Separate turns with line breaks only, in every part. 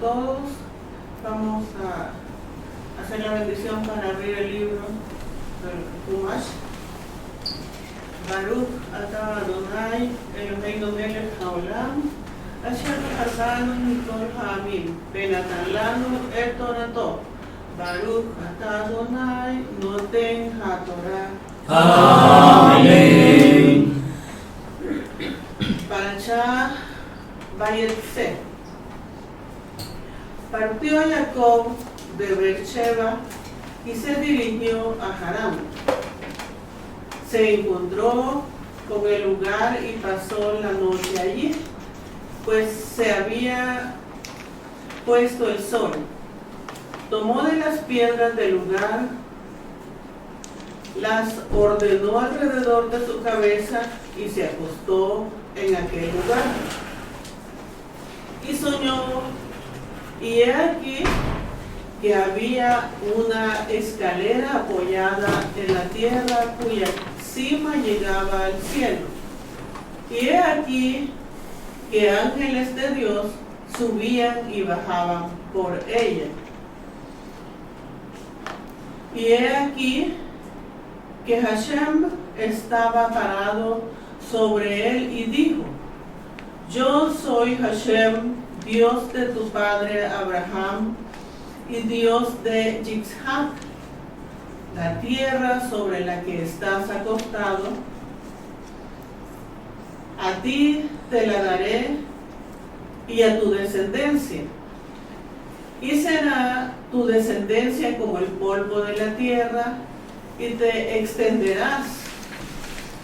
todos. Vamos a hacer la bendición para abrir el libro del Humash. Baruch atah Adonai Eloheinu melech haolam asher natan mikol ha'amim venatan lanu et torato. Baruch atah Adonai noten haTorah.
Amén.
Parashá Vayetze. Partió Jacob de Beersheba y se dirigió a Harán. Se encontró con el lugar y pasó la noche allí, pues se había puesto el sol. Tomó de las piedras del lugar, las ordenó alrededor de su cabeza y se acostó en aquel lugar. Y soñó, y he aquí que había una escalera apoyada en la tierra cuya cima llegaba al cielo. Y he aquí que ángeles de Dios subían y bajaban por ella. Y he aquí que Hashem estaba parado sobre él y dijo: Yo soy Hashem, Dios de tu padre Abraham y Dios de Yitzhak. La tierra sobre la que estás acostado, a ti te la daré y a tu descendencia. Y será tu descendencia como el polvo de la tierra, y te extenderás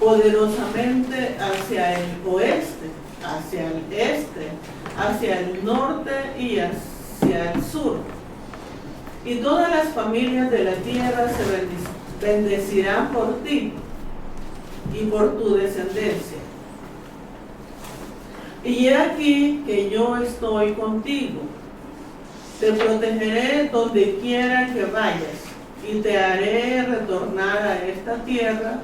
poderosamente hacia el oeste, hacia el este, hacia el norte y hacia el sur. Y todas las familias de la tierra se bendecirán por ti y por tu descendencia. Y he aquí que yo estoy contigo. Te protegeré donde quiera que vayas y te haré retornar a esta tierra,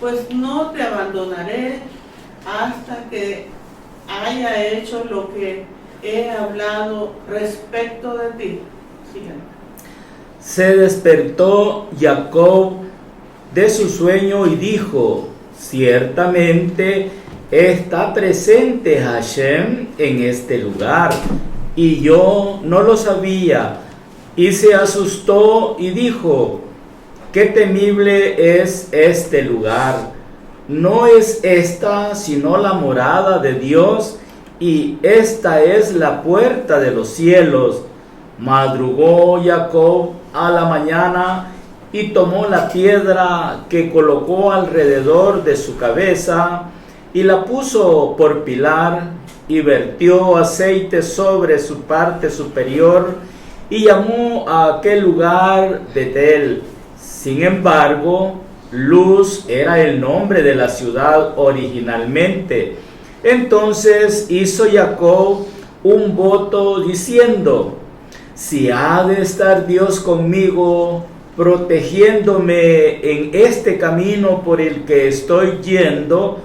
pues no te abandonaré hasta que haya hecho lo que he hablado respecto de ti. Sígueme.
Se despertó Jacob de su sueño y dijo: Ciertamente está presente Hashem en este lugar, y yo no lo sabía. Y se asustó y dijo: Qué temible es este lugar. No es esta sino la morada de Dios, y esta es la puerta de los cielos. Madrugó Jacob a la mañana y tomó la piedra que colocó alrededor de su cabeza y la puso por pilar, y vertió aceite sobre su parte superior y llamó a aquel lugar Betel. Sin embargo, Luz era el nombre de la ciudad originalmente. Entonces hizo Jacob un voto diciendo: Si ha de estar Dios conmigo, protegiéndome en este camino por el que estoy yendo,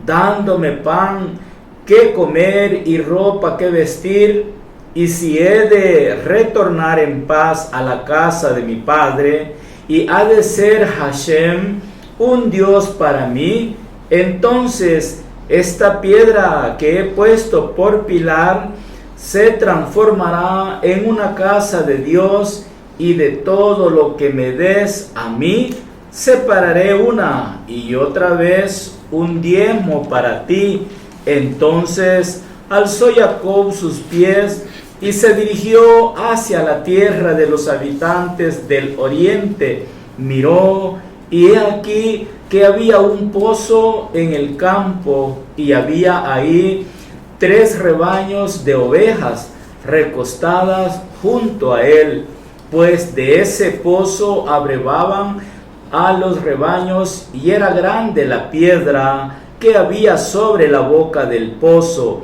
dándome pan que comer y ropa que vestir, y si he de retornar en paz a la casa de mi padre, y ha de ser Hashem un Dios para mí, entonces esta piedra que he puesto por pilar se transformará en una casa de Dios, y de todo lo que me des a mí, separaré una y otra vez un diezmo para ti. Entonces alzó Jacob sus pies y se dirigió hacia la tierra de los habitantes del oriente. Miró, y he aquí que había un pozo en el campo, y había ahí 3 rebaños de ovejas recostadas junto a él, pues de ese pozo abrevaban a los rebaños, y era grande la piedra que había sobre la boca del pozo.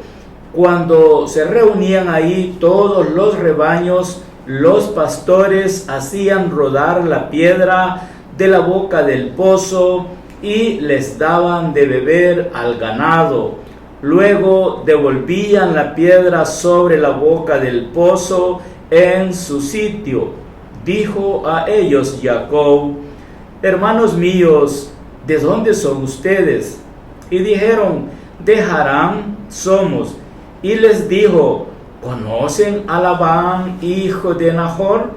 Cuando se reunían ahí todos los rebaños, los pastores hacían rodar la piedra de la boca del pozo y les daban de beber al ganado. Luego devolvían la piedra sobre la boca del pozo en su sitio. Dijo a ellos Jacob: hermanos míos, ¿de dónde son ustedes? Y dijeron: de Harán somos. Y les dijo: ¿conocen a Labán, hijo de Nahor?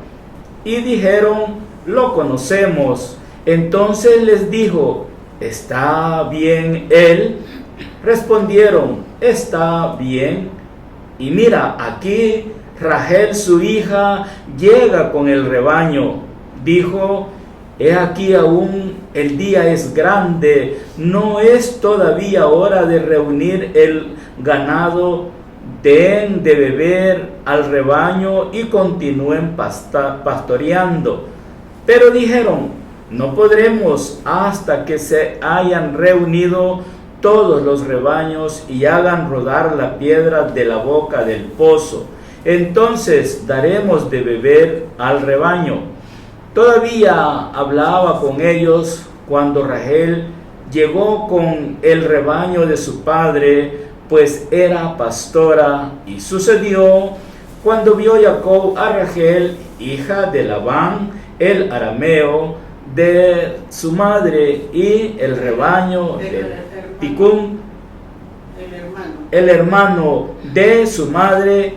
Y dijeron: lo conocemos. Entonces les dijo: ¿está bien él? Respondieron: está bien. Y mira, aquí Rachel su hija llega con el rebaño. Dijo: he aquí aún el día es grande, no es todavía hora de reunir el ganado, den de beber al rebaño y continúen pastoreando. Pero dijeron: no podremos hasta que se hayan reunido todos los rebaños y hagan rodar la piedra de la boca del pozo. Entonces daremos de beber al rebaño. Todavía hablaba con ellos cuando Rachel llegó con el rebaño de su padre, pues era pastora. Y sucedió cuando vio Jacob a Rachel, hija de Labán el arameo, de su madre, y el rebaño de Ticún, el hermano de su madre,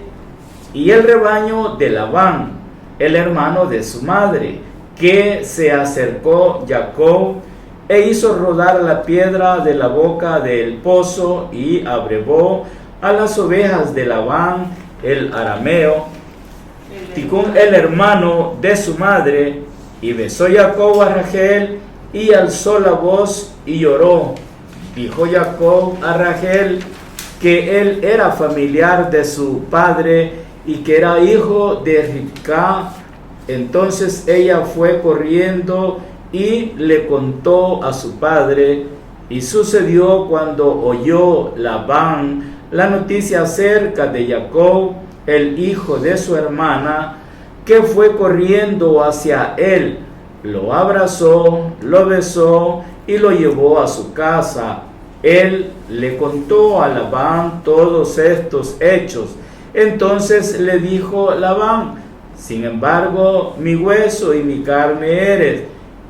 y el rebaño de Labán, el hermano de su madre, que se acercó Jacob e hizo rodar la piedra de la boca del pozo y abrevó a las ovejas de Labán el arameo, Ticún el hermano de su madre. Y besó Jacob a Rachel y alzó la voz y lloró. Dijo Jacob a Rachel que él era familiar de su padre y que era hijo de Ribca. Entonces ella fue corriendo y le contó a su padre. Y sucedió cuando oyó Labán la noticia acerca de Jacob, el hijo de su hermana, que fue corriendo hacia él, lo abrazó, lo besó y lo llevó a su casa. Él le contó a Labán todos estos hechos. Entonces le dijo Labán: sin embargo, mi hueso y mi carne eres.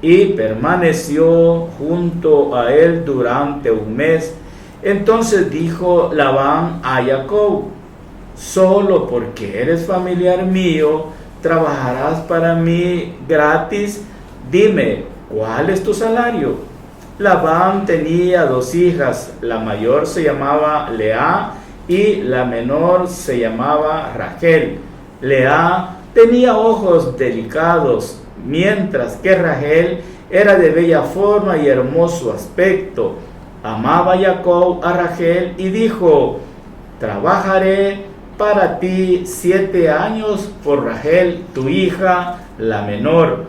Y permaneció junto a él durante un mes. Entonces dijo Labán a Jacob: solo porque eres familiar mío, ¿trabajarás para mí gratis? Dime, ¿cuál es tu salario? Labán tenía 2 hijas, la mayor se llamaba Lea y la menor se llamaba Rachel. Lea tenía ojos delicados, mientras que Rachel era de bella forma y hermoso aspecto. Amaba Jacob a Rachel y dijo: trabajaré para ti 7 años por Rachel, tu hija, la menor.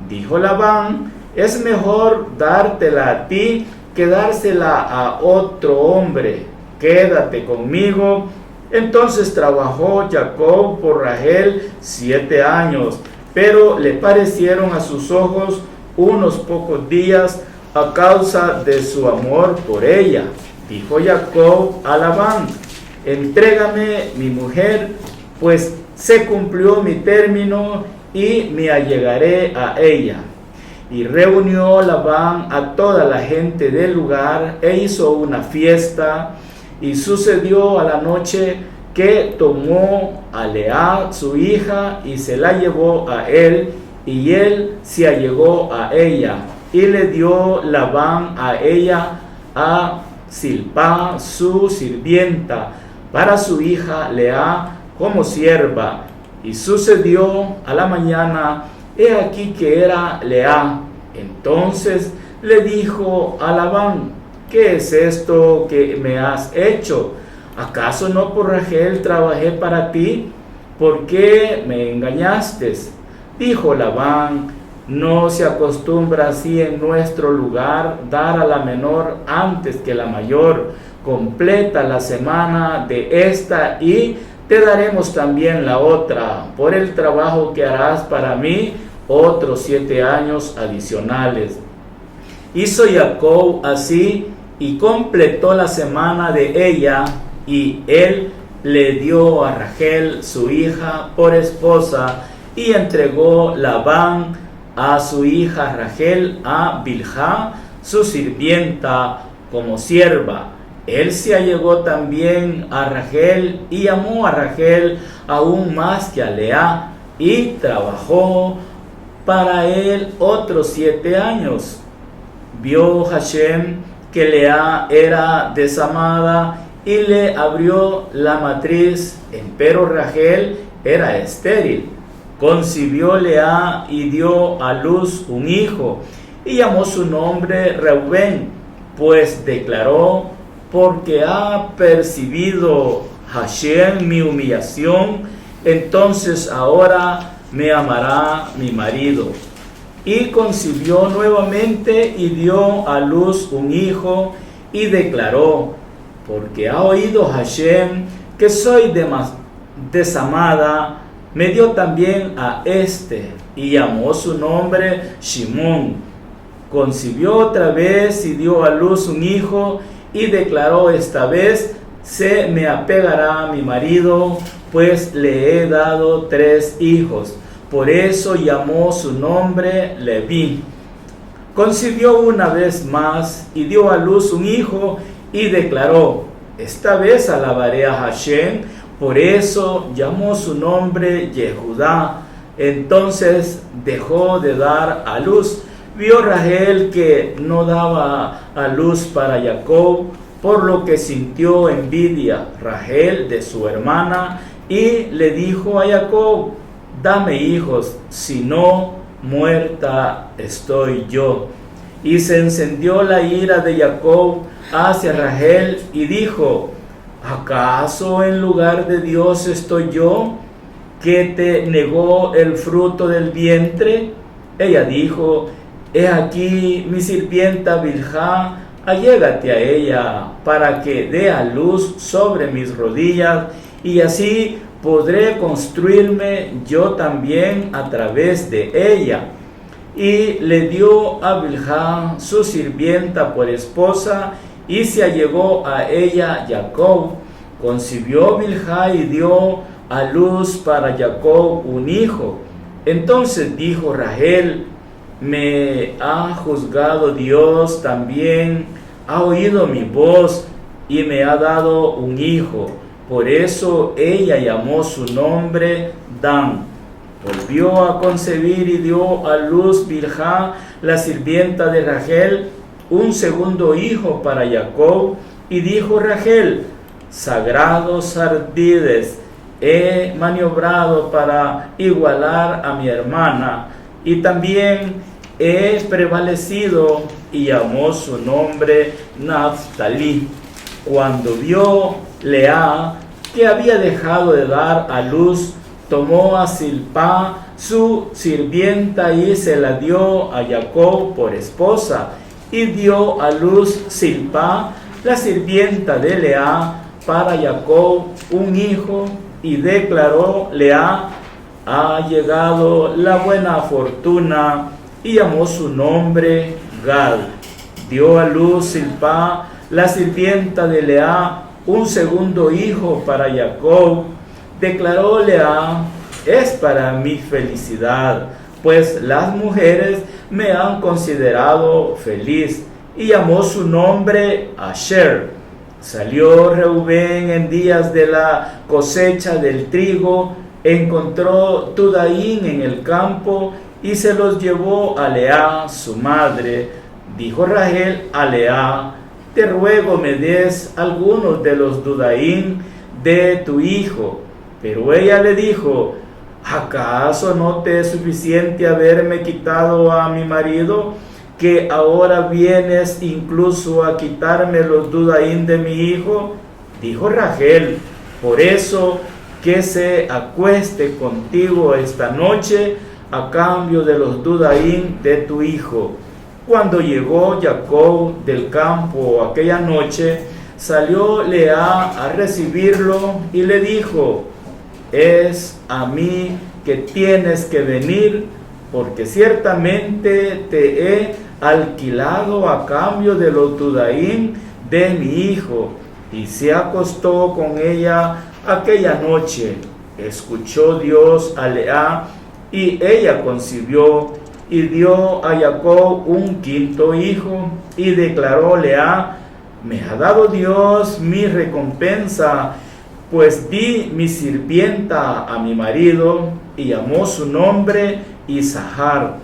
Dijo Labán: es mejor dártela a ti que dársela a otro hombre. Quédate conmigo. Entonces trabajó Jacob por Rachel 7 años, pero le parecieron a sus ojos unos pocos días a causa de su amor por ella. Dijo Jacob a Labán: entrégame mi mujer, pues se cumplió mi término y me allegaré a ella. Y reunió Labán a toda la gente del lugar e hizo una fiesta. Y sucedió a la noche que tomó a Lea su hija y se la llevó a él, y él se allegó a ella. Y le dio Labán a ella a Zilpá, su sirvienta, para su hija Lea como sierva. Y sucedió a la mañana, he aquí que era Lea. Entonces le dijo a Labán: ¿qué es esto que me has hecho? ¿Acaso no por Rachel trabajé para ti? ¿Por qué me engañaste? Dijo Labán: no se acostumbra así en nuestro lugar dar a la menor antes que la mayor. Completa la semana de esta y te daremos también la otra, por el trabajo que harás para mí, otros 7 años adicionales. Hizo Jacob así, y completó la semana de ella, y él le dio a Rachel su hija por esposa, y entregó Labán a su hija Rachel a Bilhá, su sirvienta, como sierva. Él se allegó también a Rachel y amó a Rachel aún más que a Lea, y trabajó para él otros 7 años. Vio Hashem que Lea era desamada y le abrió la matriz, empero Rachel era estéril. Concibió Lea y dio a luz un hijo, y llamó su nombre Reubén, pues declaró: porque ha percibido Hashem mi humillación, entonces ahora me amará mi marido. Y concibió nuevamente y dio a luz un hijo, y declaró: porque ha oído Hashem que soy desamada, me dio también a este, y llamó su nombre Shimón. Concibió otra vez y dio a luz un hijo, y declaró: esta vez se me apegará a mi marido, pues le he dado 3 hijos. Por eso llamó su nombre Leví. Concibió una vez más y dio a luz un hijo, y declaró: esta vez alabaré a Hashem. Por eso llamó su nombre Yehudá. Entonces dejó de dar a luz. Vio Rachel que no daba a luz para Jacob, por lo que sintió envidia Rachel de su hermana, y le dijo a Jacob: dame hijos, si no, muerta estoy yo. Y se encendió la ira de Jacob hacia Rachel, y dijo: ¿acaso en lugar de Dios estoy yo, que te negó el fruto del vientre? Ella dijo: he aquí mi sirvienta Bilhá, allégate a ella, para que dé a luz sobre mis rodillas, y así podré construirme yo también a través de ella. Y le dio a Bilhá su sirvienta por esposa, y se allegó a ella Jacob. Concibió Bilhá y dio a luz para Jacob un hijo. Entonces dijo Rachel: me ha juzgado Dios también, ha oído mi voz y me ha dado un hijo. Por eso ella llamó su nombre Dan. Volvió a concebir y dio a luz Bilhá, la sirvienta de Rachel, un segundo hijo para Jacob. Y dijo Rachel: sagrados ardides he maniobrado para igualar a mi hermana, y también he prevalecido, y llamó su nombre Naftali. Cuando vio Lea que había dejado de dar a luz, tomó a Silpá su sirvienta y se la dio a Jacob por esposa, y dio a luz Silpá, la sirvienta de Lea, para Jacob un hijo, y declaró Lea: ha llegado la buena fortuna, y llamó su nombre Gad. Dio a luz Silpá, la sirvienta de Lea, un segundo hijo para Jacob. Declaró Lea: es para mi felicidad, pues las mujeres me han considerado feliz. Y llamó su nombre Asher. Salió Reubén en días de la cosecha del trigo, encontró Tudaín en el campo, y se los llevó a Lea, su madre. Dijo Rachel a Lea: te ruego me des algunos de los Tudaín de tu hijo. Pero ella le dijo: ¿acaso no te es suficiente haberme quitado a mi marido, que ahora vienes incluso a quitarme los Tudaín de mi hijo? Dijo Rachel: por eso que se acueste contigo esta noche a cambio de los Tudaín de tu hijo. Cuando llegó Jacob del campo aquella noche, salió Lea a recibirlo y le dijo: es a mí que tienes que venir, porque ciertamente te he alquilado a cambio de los dudaim de mi hijo, y se acostó con ella aquella noche. Escuchó Dios a Lea, y ella concibió, y dio a Jacob un quinto hijo, y declaró Lea: me ha dado Dios mi recompensa, pues di mi sirvienta a mi marido, y llamó su nombre Isahar.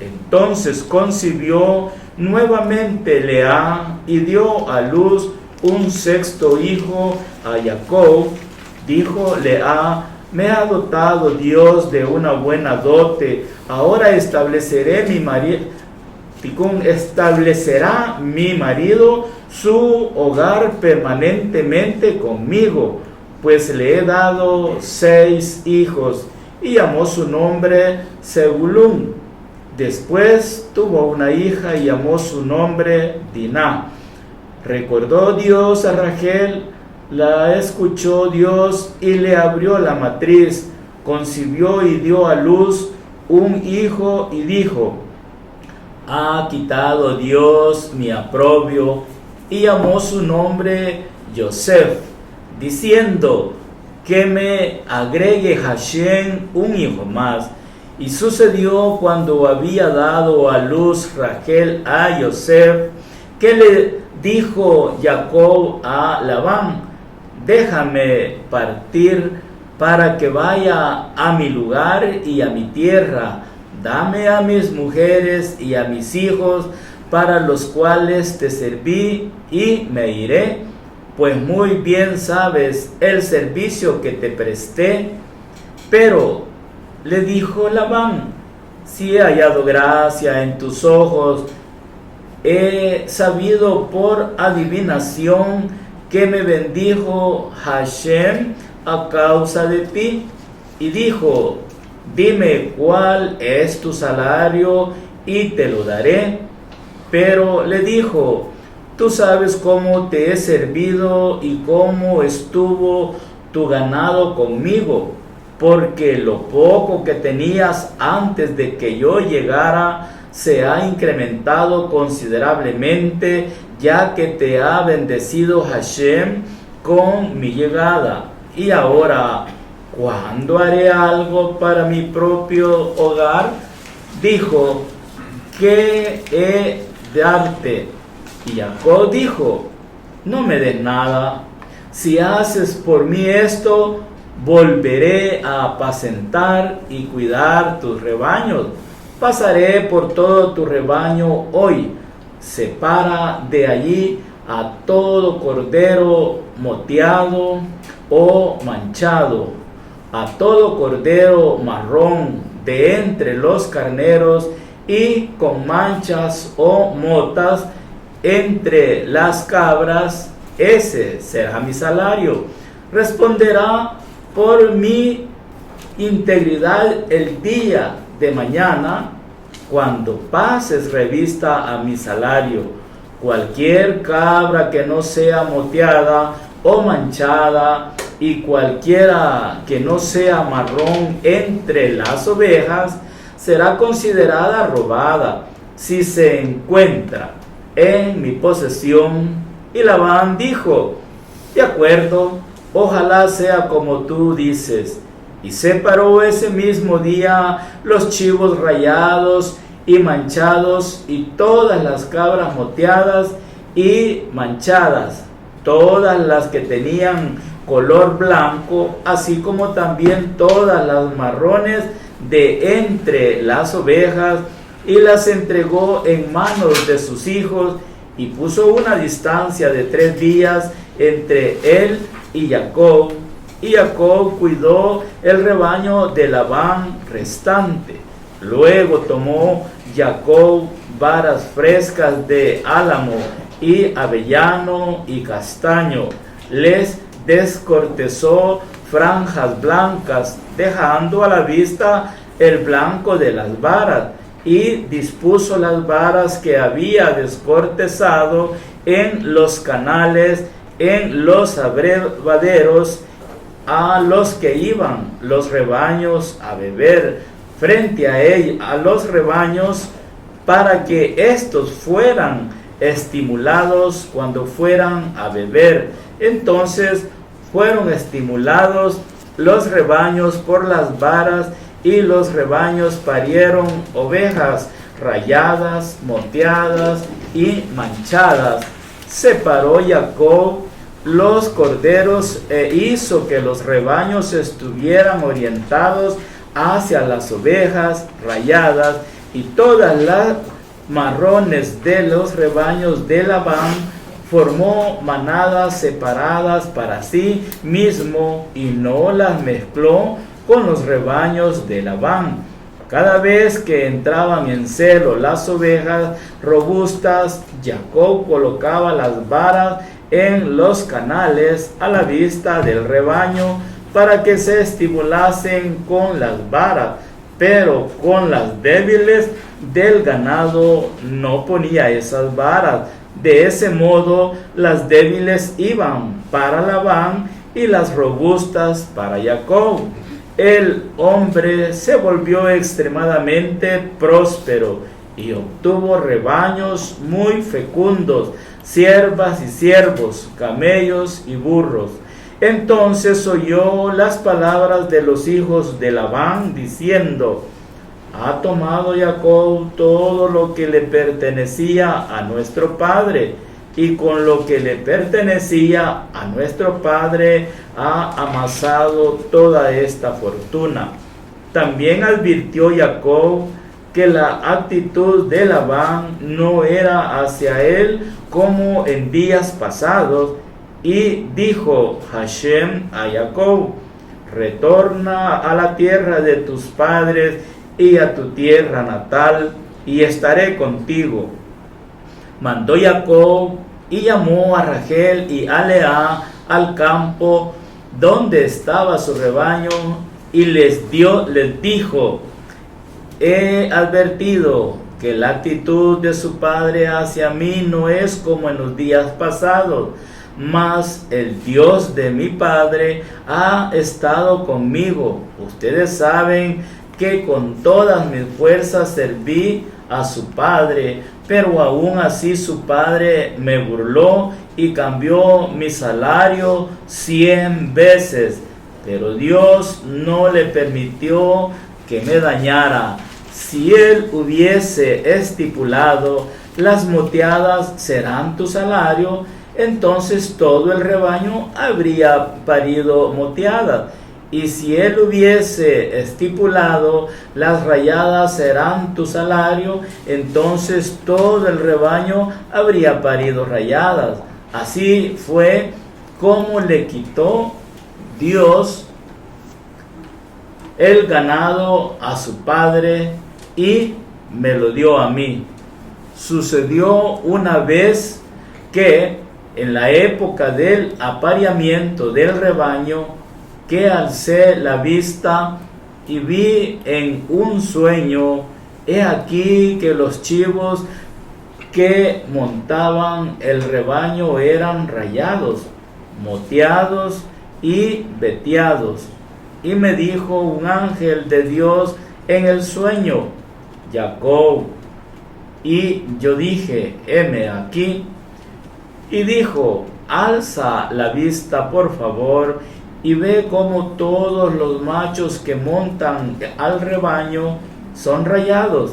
Entonces concibió nuevamente Lea, y dio a luz un sexto hijo a Jacob. Dijo Lea: me ha dotado Dios de una buena dote, ahora establecerá mi marido su hogar permanentemente conmigo, pues le he dado 6 hijos. Y llamó su nombre Zebulún. Después tuvo una hija y llamó su nombre Diná. Recordó Dios a Rachel, la escuchó Dios y le abrió la matriz. Concibió y dio a luz un hijo y dijo: ha quitado Dios mi oprobio. Y llamó su nombre Yosef, diciendo: que me agregue Hashem un hijo más. Y sucedió, cuando había dado a luz Rachel a Yosef, que le dijo Jacob a Labán: déjame partir para que vaya a mi lugar y a mi tierra. Dame a mis mujeres y a mis hijos, para los cuales te serví, y me iré, pues muy bien sabes el servicio que te presté. Pero le dijo Labán: si he hallado gracia en tus ojos, he sabido por adivinación que me bendijo Hashem a causa de ti. Y dijo: dime cuál es tu salario y te lo daré. Pero le dijo: tú sabes cómo te he servido y cómo estuvo tu ganado conmigo, porque lo poco que tenías antes de que yo llegara se ha incrementado considerablemente, ya que te ha bendecido Hashem con mi llegada. Y ahora, ¿cuándo haré algo para mi propio hogar? Dijo: ¿qué he de darte? Y Jacob dijo: no me des nada. Si haces por mí esto, volveré a apacentar y cuidar tus rebaños. Pasaré por todo tu rebaño hoy. Separa de allí a todo cordero moteado o manchado, a todo cordero marrón de entre los carneros, y con manchas o motas entre las cabras. Ese será mi salario. Responderá por mi integridad el día de mañana, cuando pases revista a mi salario. Cualquier cabra que no sea moteada o manchada, y cualquiera que no sea marrón entre las ovejas, será considerada robada, si se encuentra en mi posesión. Y Labán dijo: de acuerdo, ojalá sea como tú dices. Y separó ese mismo día los chivos rayados y manchados, y todas las cabras moteadas y manchadas, todas las que tenían color blanco, así como también todas las marrones de entre las ovejas, y las entregó en manos de sus hijos, y puso una distancia de 3 días entre él y Jacob. Y Jacob cuidó el rebaño de Labán restante. Luego tomó Jacob varas frescas de álamo y avellano y castaño, les descortezó franjas blancas, dejando a la vista el blanco de las varas, y dispuso las varas que había descortezado en los canales, en los abrevaderos, a los que iban los rebaños a beber, frente a los rebaños para que éstos fueran estimulados cuando fueran a beber. Entonces fueron estimulados los rebaños por las varas, y los rebaños parieron ovejas rayadas, moteadas y manchadas. Separó Jacob los corderos e hizo que los rebaños estuvieran orientados hacia las ovejas rayadas, y todas las marrones de los rebaños de Labán formó manadas separadas para sí mismo, y no las mezcló con los rebaños de Labán. Cada vez que entraban en celo las ovejas robustas, Jacob colocaba las varas en los canales a la vista del rebaño para que se estimulasen con las varas, pero con las débiles del ganado no ponía esas varas. De ese modo las débiles iban para Labán y las robustas para Jacob. El hombre se volvió extremadamente próspero y obtuvo rebaños muy fecundos, siervas y siervos, camellos y burros. Entonces oyó las palabras de los hijos de Labán, diciendo: ha tomado Jacob todo lo que le pertenecía a nuestro padre, y con lo que le pertenecía a nuestro padre ha amasado toda esta fortuna. También advirtió Jacob que la actitud de Labán no era hacia él como en días pasados, y dijo Hashem a Jacob: retorna a la tierra de tus padres y a tu tierra natal, y estaré contigo. Mandó Jacob y llamó a Rachel y a Lea al campo donde estaba su rebaño, y les dijo: he advertido que la actitud de su padre hacia mí no es como en los días pasados, mas el Dios de mi padre ha estado conmigo. Ustedes saben que con todas mis fuerzas serví a su padre, pero aún así su padre me burló y cambió mi salario 100 veces. Pero Dios no le permitió que me dañara. Si él hubiese estipulado: las moteadas serán tu salario, entonces todo el rebaño habría parido moteadas. Y si él hubiese estipulado: las rayadas serán tu salario, entonces todo el rebaño habría parido rayadas. Así fue como le quitó Dios el ganado a su padre y me lo dio a mí. Sucedió una vez que en la época del apareamiento del rebaño, que alcé la vista y vi en un sueño, he aquí que los chivos que montaban el rebaño eran rayados, moteados y veteados. Y me dijo un ángel de Dios en el sueño: Jacob. Y yo dije: heme aquí. Y dijo: alza la vista, por favor, y ve cómo todos los machos que montan al rebaño son rayados,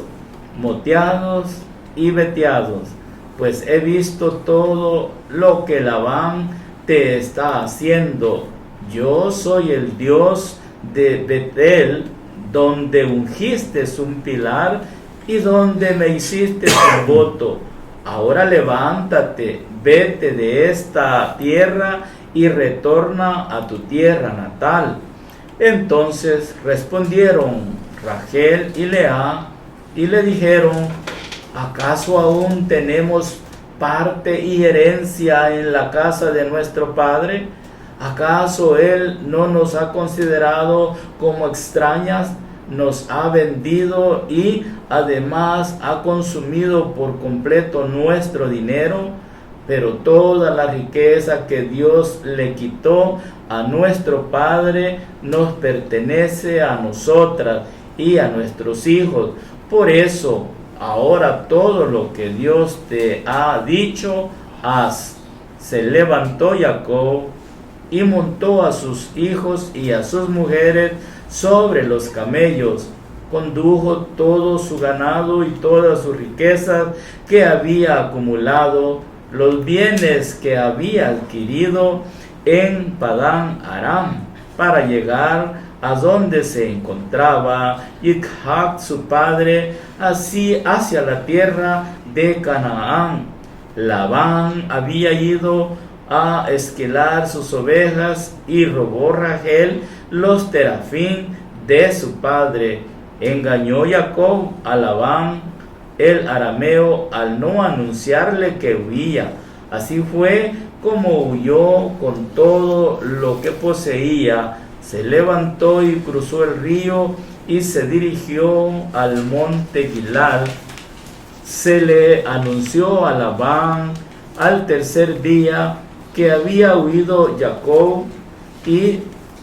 moteados y veteados. Pues he visto todo lo que Labán te está haciendo. Yo soy el Dios de Betel, donde ungiste un pilar y donde me hiciste un voto. Ahora levántate, vete de esta tierra y retorna a tu tierra natal. Entonces respondieron Rachel y Lea y le dijeron: ¿acaso aún tenemos parte y herencia en la casa de nuestro padre? ¿Acaso él no nos ha considerado como extrañas? Nos ha vendido y además ha consumido por completo nuestro dinero. Pero toda la riqueza que Dios le quitó a nuestro padre nos pertenece a nosotras y a nuestros hijos. Por eso ahora todo lo que Dios te ha dicho, haz. Se levantó Jacob y montó a sus hijos y a sus mujeres sobre los camellos. Condujo todo su ganado y todas sus riquezas que había acumulado, los bienes que había adquirido en Padán Aram, para llegar a donde se encontraba Isaac su padre, así hacia la tierra de Canaán. Labán había ido a esquilar sus ovejas y robó Rachel los terafín de su padre. Engañó Jacob a Labán el arameo al no anunciarle que huía. Así fue como huyó con todo lo que poseía. Se levantó y cruzó el río y se dirigió al monte Gilad. Se le anunció a Labán al tercer día que había huido Jacob, y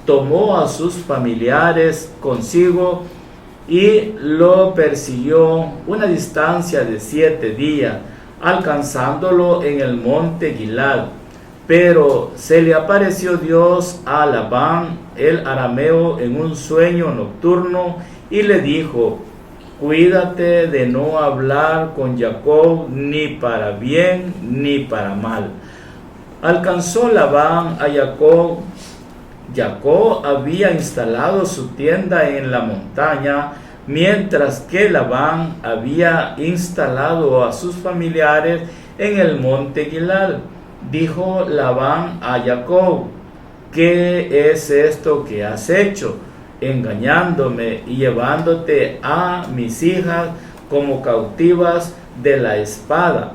tomó a sus familiares consigo y lo persiguió una distancia de 7 días, alcanzándolo en el monte Gilad. Pero se le apareció Dios a Labán el arameo en un sueño nocturno y le dijo: cuídate de no hablar con Jacob ni para bien ni para mal. Alcanzó Labán a Jacob. Jacob había instalado su tienda en la montaña, mientras que Labán había instalado a sus familiares en el monte Gilad. Dijo Labán a Jacob: ¿qué es esto que has hecho, engañándome y llevándote a mis hijas como cautivas de la espada?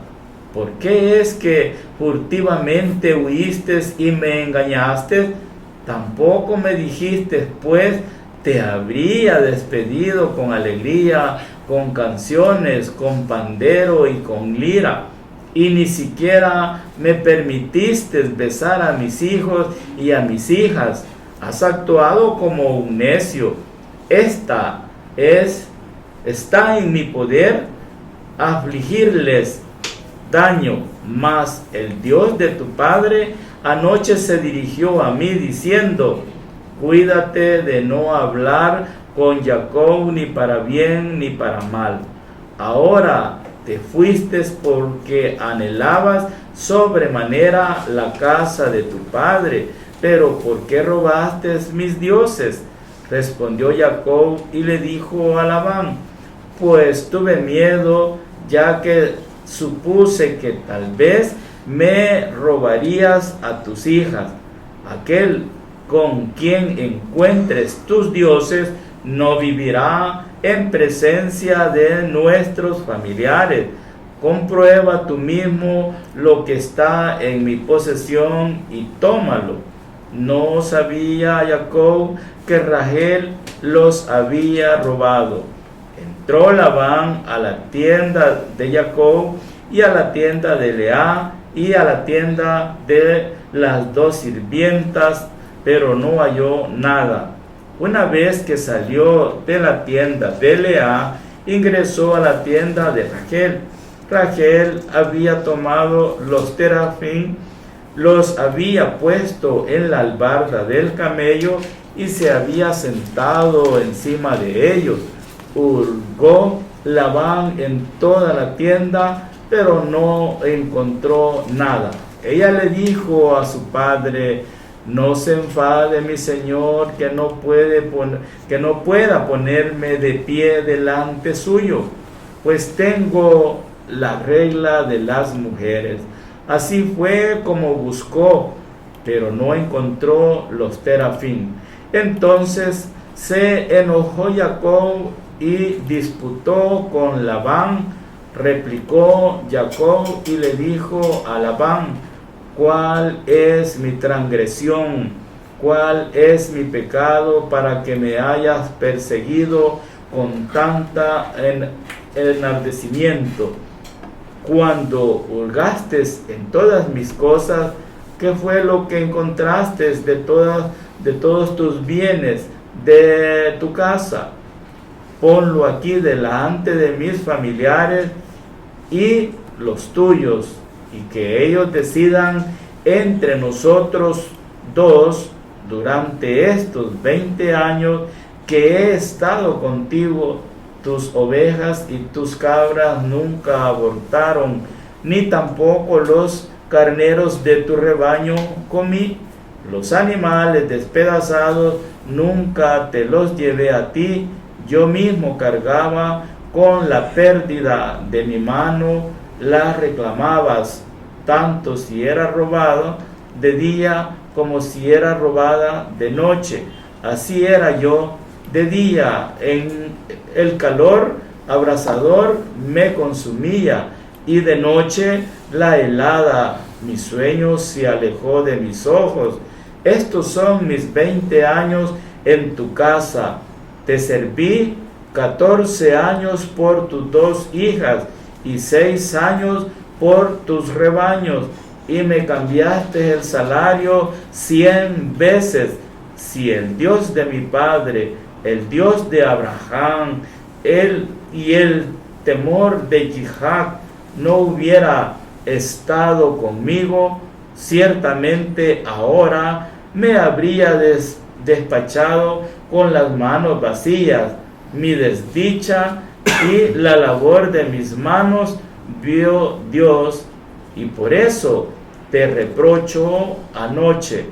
¿Por qué es que furtivamente huiste y me engañaste? Tampoco me dijiste, pues te habría despedido con alegría, con canciones, con pandero y con lira. Y ni siquiera me permitiste besar a mis hijos y a mis hijas. Has actuado como un necio. Está en mi poder afligirles daño, mas el Dios de tu padre anoche se dirigió a mí diciendo: cuídate de no hablar con Jacob ni para bien ni para mal. Ahora te fuiste porque anhelabas sobremanera la casa de tu padre. Pero ¿por qué robaste mis dioses? Respondió Jacob y le dijo a Labán: pues tuve miedo, ya que supuse que tal vez me robarías a tus hijas. Aquel con quien encuentres tus dioses no vivirá en presencia de nuestros familiares. Comprueba tú mismo lo que está en mi posesión y tómalo. No sabía Jacob que Rachel los había robado. Entró Labán a la tienda de Jacob y a la tienda de Lea y a la tienda de las 2 sirvientas, pero no halló nada. Una vez que salió de la tienda de Lea, ingresó a la tienda de Rachel. Rachel había tomado los terafín, los había puesto en la albarda del camello y se había sentado encima de ellos. Hurgó Labán en toda la tienda, pero no encontró nada. Ella le dijo a su padre: no se enfade mi señor, que no pueda ponerme de pie delante suyo, pues tengo la regla de las mujeres. Así fue como buscó, pero no encontró los terafín. Entonces se enojó Jacob y disputó con Labán. Replicó Jacob y le dijo a Labán: ¿cuál es mi transgresión? ¿Cuál es mi pecado para que me hayas perseguido con tanta enardecimiento? Cuando hurgaste en todas mis cosas, ¿qué fue lo que encontraste de todos tus bienes de tu casa? ponlo aquí delante de mis familiares y los tuyos, y que ellos decidan entre nosotros dos durante estos 20 años que he estado contigo. Tus ovejas y tus cabras nunca abortaron, ni tampoco los carneros de tu rebaño comí. Los animales despedazados nunca te los llevé a ti. Yo mismo cargaba con la pérdida de mi mano, las reclamabas, tanto si era robado de día como si era robada de noche. Así era yo de día, en el calor abrasador me consumía, y de noche la helada. Mi sueño se alejó de mis ojos. Estos son mis 20 años en tu casa. Te serví 14 años por tus 2 hijas y 6 años por tus rebaños, y me cambiaste el salario 100 veces. Si el Dios de mi padre, el Dios de Abraham, y el temor de Yitzhak no hubiera estado conmigo, ciertamente ahora me habría despachado con las manos vacías. Mi desdicha y la labor de mis manos vio Dios, y por eso te reprocho anoche.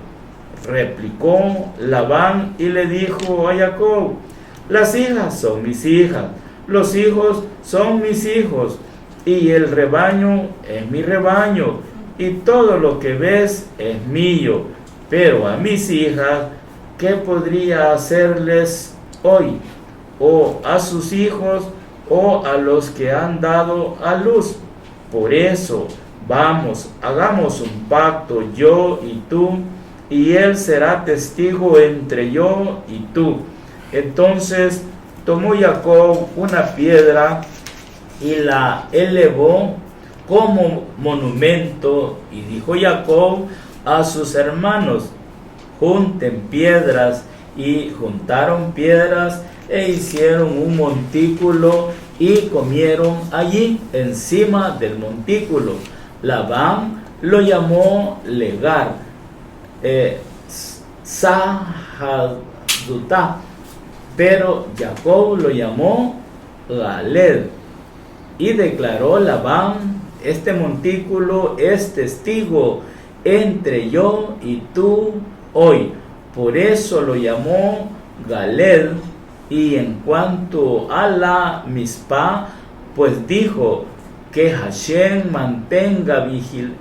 Replicó Labán y le dijo a Jacob: las hijas son mis hijas, los hijos son mis hijos, y el rebaño es mi rebaño, y todo lo que ves es mío. Pero a mis hijas, ¿qué podría hacerles hoy? O a sus hijos, o a los que han dado a luz. Por eso, vamos, hagamos un pacto, yo y tú, y él será testigo entre yo y tú. Entonces tomó Jacob una piedra y la elevó como monumento, y dijo Jacob a sus hermanos: junten piedras. Y juntaron piedras e hicieron un montículo y comieron allí encima del montículo. Labán lo llamó Legar, Sahadutá, pero Jacob lo llamó Galed. Y declaró Labán: este montículo es testigo entre yo y tú hoy. Por eso lo llamó Galed. Y en cuanto a la Mizpah, pues dijo: que Hashem mantenga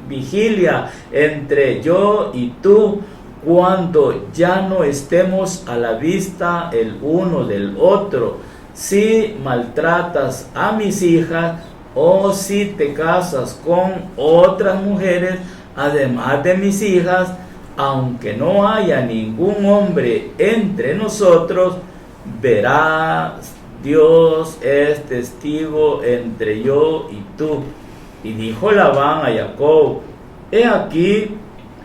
vigilia entre yo y tú cuando ya no estemos a la vista el uno del otro. Si maltratas a mis hijas, o si te casas con otras mujeres además de mis hijas, aunque no haya ningún hombre entre nosotros, verás, Dios es testigo entre yo y tú. Y dijo Labán a Jacob: he aquí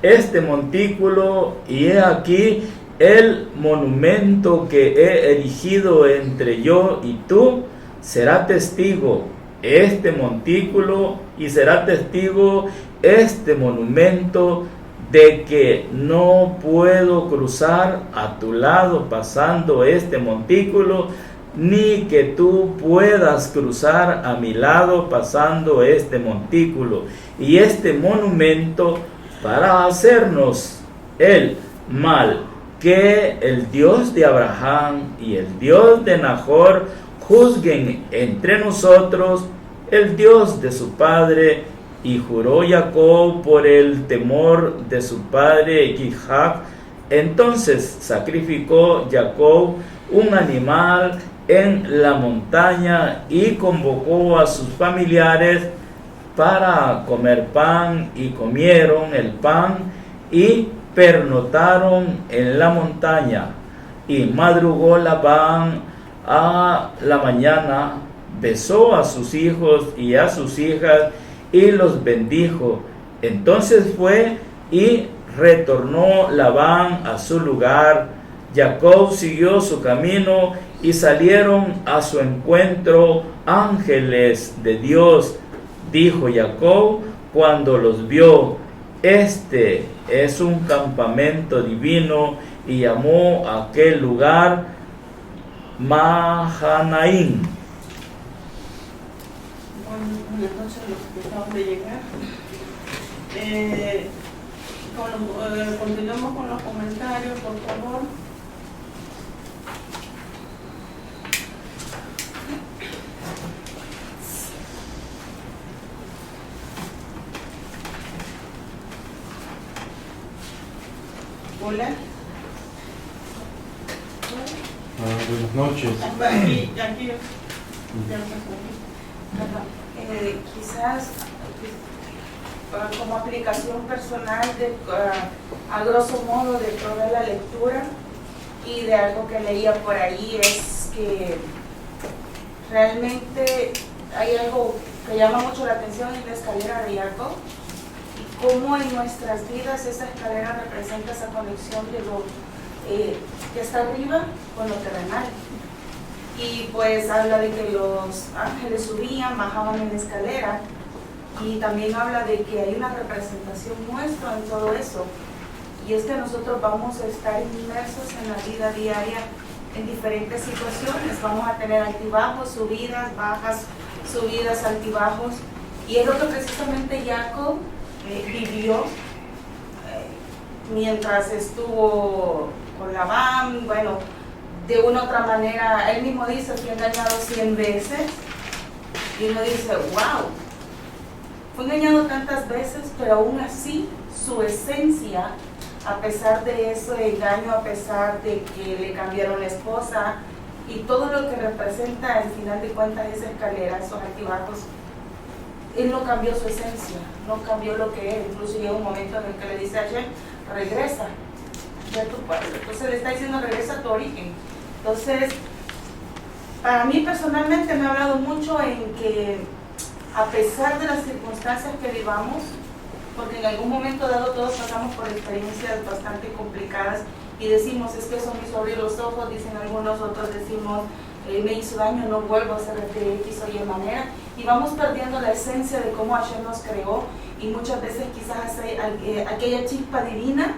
este montículo, y he aquí el monumento que he erigido entre yo y tú. Será testigo este montículo, y será testigo este monumento, de que no puedo cruzar a tu lado pasando este montículo, ni que tú puedas cruzar a mi lado pasando este montículo y este monumento, para hacernos el mal. Que el Dios de Abraham y el Dios de Nahor juzguen entre nosotros, el Dios de su padre. Y juró Jacob por el temor de su padre Yitzhak. Entonces sacrificó Jacob un animal en la montaña y convocó a sus familiares para comer pan, y comieron el pan y pernotaron en la montaña. Y madrugó Labán a la mañana, besó a sus hijos y a sus hijas y los bendijo. Entonces fue y retornó Labán a su lugar. Jacob siguió su camino y salieron a su encuentro ángeles de Dios. Dijo Jacob cuando los vio: este es un campamento divino, y llamó a aquel lugar Mahanaim.
Buenas noches a los que acaban de llegar. Continuemos con los comentarios, por favor. Hola.
Buenas noches.
Aquí. Ya
Quizás como aplicación personal a grosso modo de toda la lectura y de algo que leía por ahí, es que realmente hay algo que llama mucho la atención en la escalera de Jacob, y cómo en nuestras vidas esa escalera representa esa conexión de lo que está arriba con lo terrenal. Y pues habla de que los ángeles subían, bajaban en la escalera, y también habla de que hay una representación nuestra en todo eso, y es que nosotros vamos a estar inmersos en la vida diaria en diferentes situaciones. Vamos a tener altibajos, subidas, bajas, subidas, altibajos, y es lo que precisamente Jacob vivió mientras estuvo con Labán. Bueno, de una u otra manera, él mismo dice: fui engañado 100 veces, y uno dice: wow, fue engañado tantas veces, pero aún así su esencia, a pesar de ese engaño, a pesar de que le cambiaron la esposa y todo lo que representa al final de cuentas esa escalera, esos altibajos, él no cambió su esencia, no cambió lo que es. Incluso llega un momento en el que le dice a Hashem: regresa de tu pueblo. Entonces le está diciendo: regresa a tu origen. Entonces, para mí personalmente me ha hablado mucho en que, a pesar de las circunstancias que vivamos, porque en algún momento dado todos pasamos por experiencias bastante complicadas y decimos: es que eso me hizo abrir los ojos, dicen algunos, otros decimos: me hizo daño, no vuelvo a hacer de X o Y manera, y vamos perdiendo la esencia de cómo Hashem nos creó, y muchas veces quizás aquella chispa divina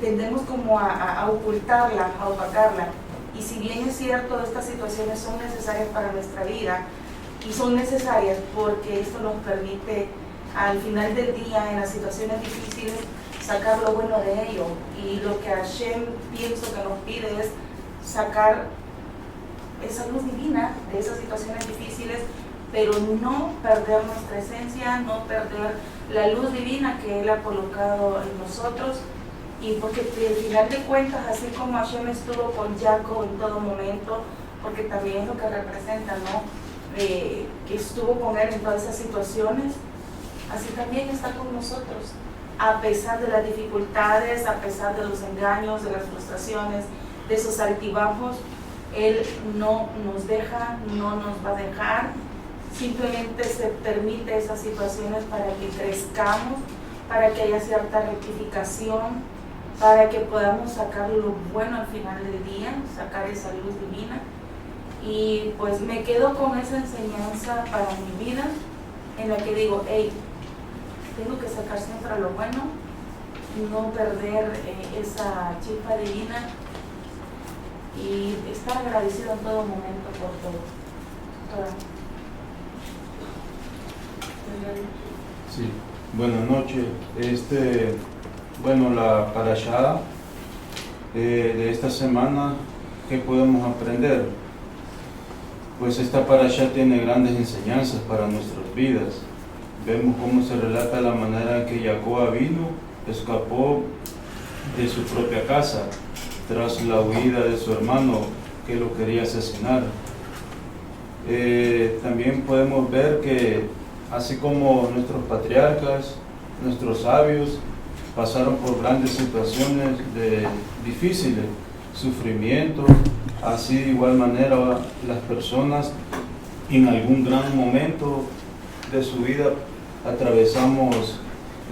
tendemos como a ocultarla, a opacarla. Y si bien es cierto, estas situaciones son necesarias para nuestra vida, y son necesarias porque esto nos permite al final del día, en las situaciones difíciles, sacar lo bueno de ello. Y lo que Hashem, pienso que nos pide, es sacar esa luz divina de esas situaciones difíciles, pero no perder nuestra esencia, no perder la luz divina que Él ha colocado en nosotros. Y porque al final de cuentas, así como Hashem estuvo con Jacob en todo momento, porque también es lo que representa, ¿no? Que estuvo con él en todas esas situaciones, así también está con nosotros, a pesar de las dificultades, a pesar de los engaños, de las frustraciones, de esos altibajos. Él no nos deja, no nos va a dejar, simplemente se permite esas situaciones para que crezcamos, para que haya cierta rectificación, para que podamos sacar lo bueno al final del día, sacar esa luz divina. Y pues me quedo con esa enseñanza para mi vida, en la que digo: hey, tengo que sacar siempre lo bueno, no perder esa chispa divina, y estar agradecido en todo momento por todo.
Sí, buenas noches. Bueno, la parashá de esta semana, ¿qué podemos aprender? Pues esta parashá tiene grandes enseñanzas para nuestras vidas. Vemos cómo se relata la manera en que Jacob vino, escapó de su propia casa tras la huida de su hermano que lo quería asesinar. También podemos ver que, así como nuestros patriarcas, nuestros sabios pasaron por grandes situaciones difíciles, sufrimiento, así de igual manera las personas en algún gran momento de su vida atravesamos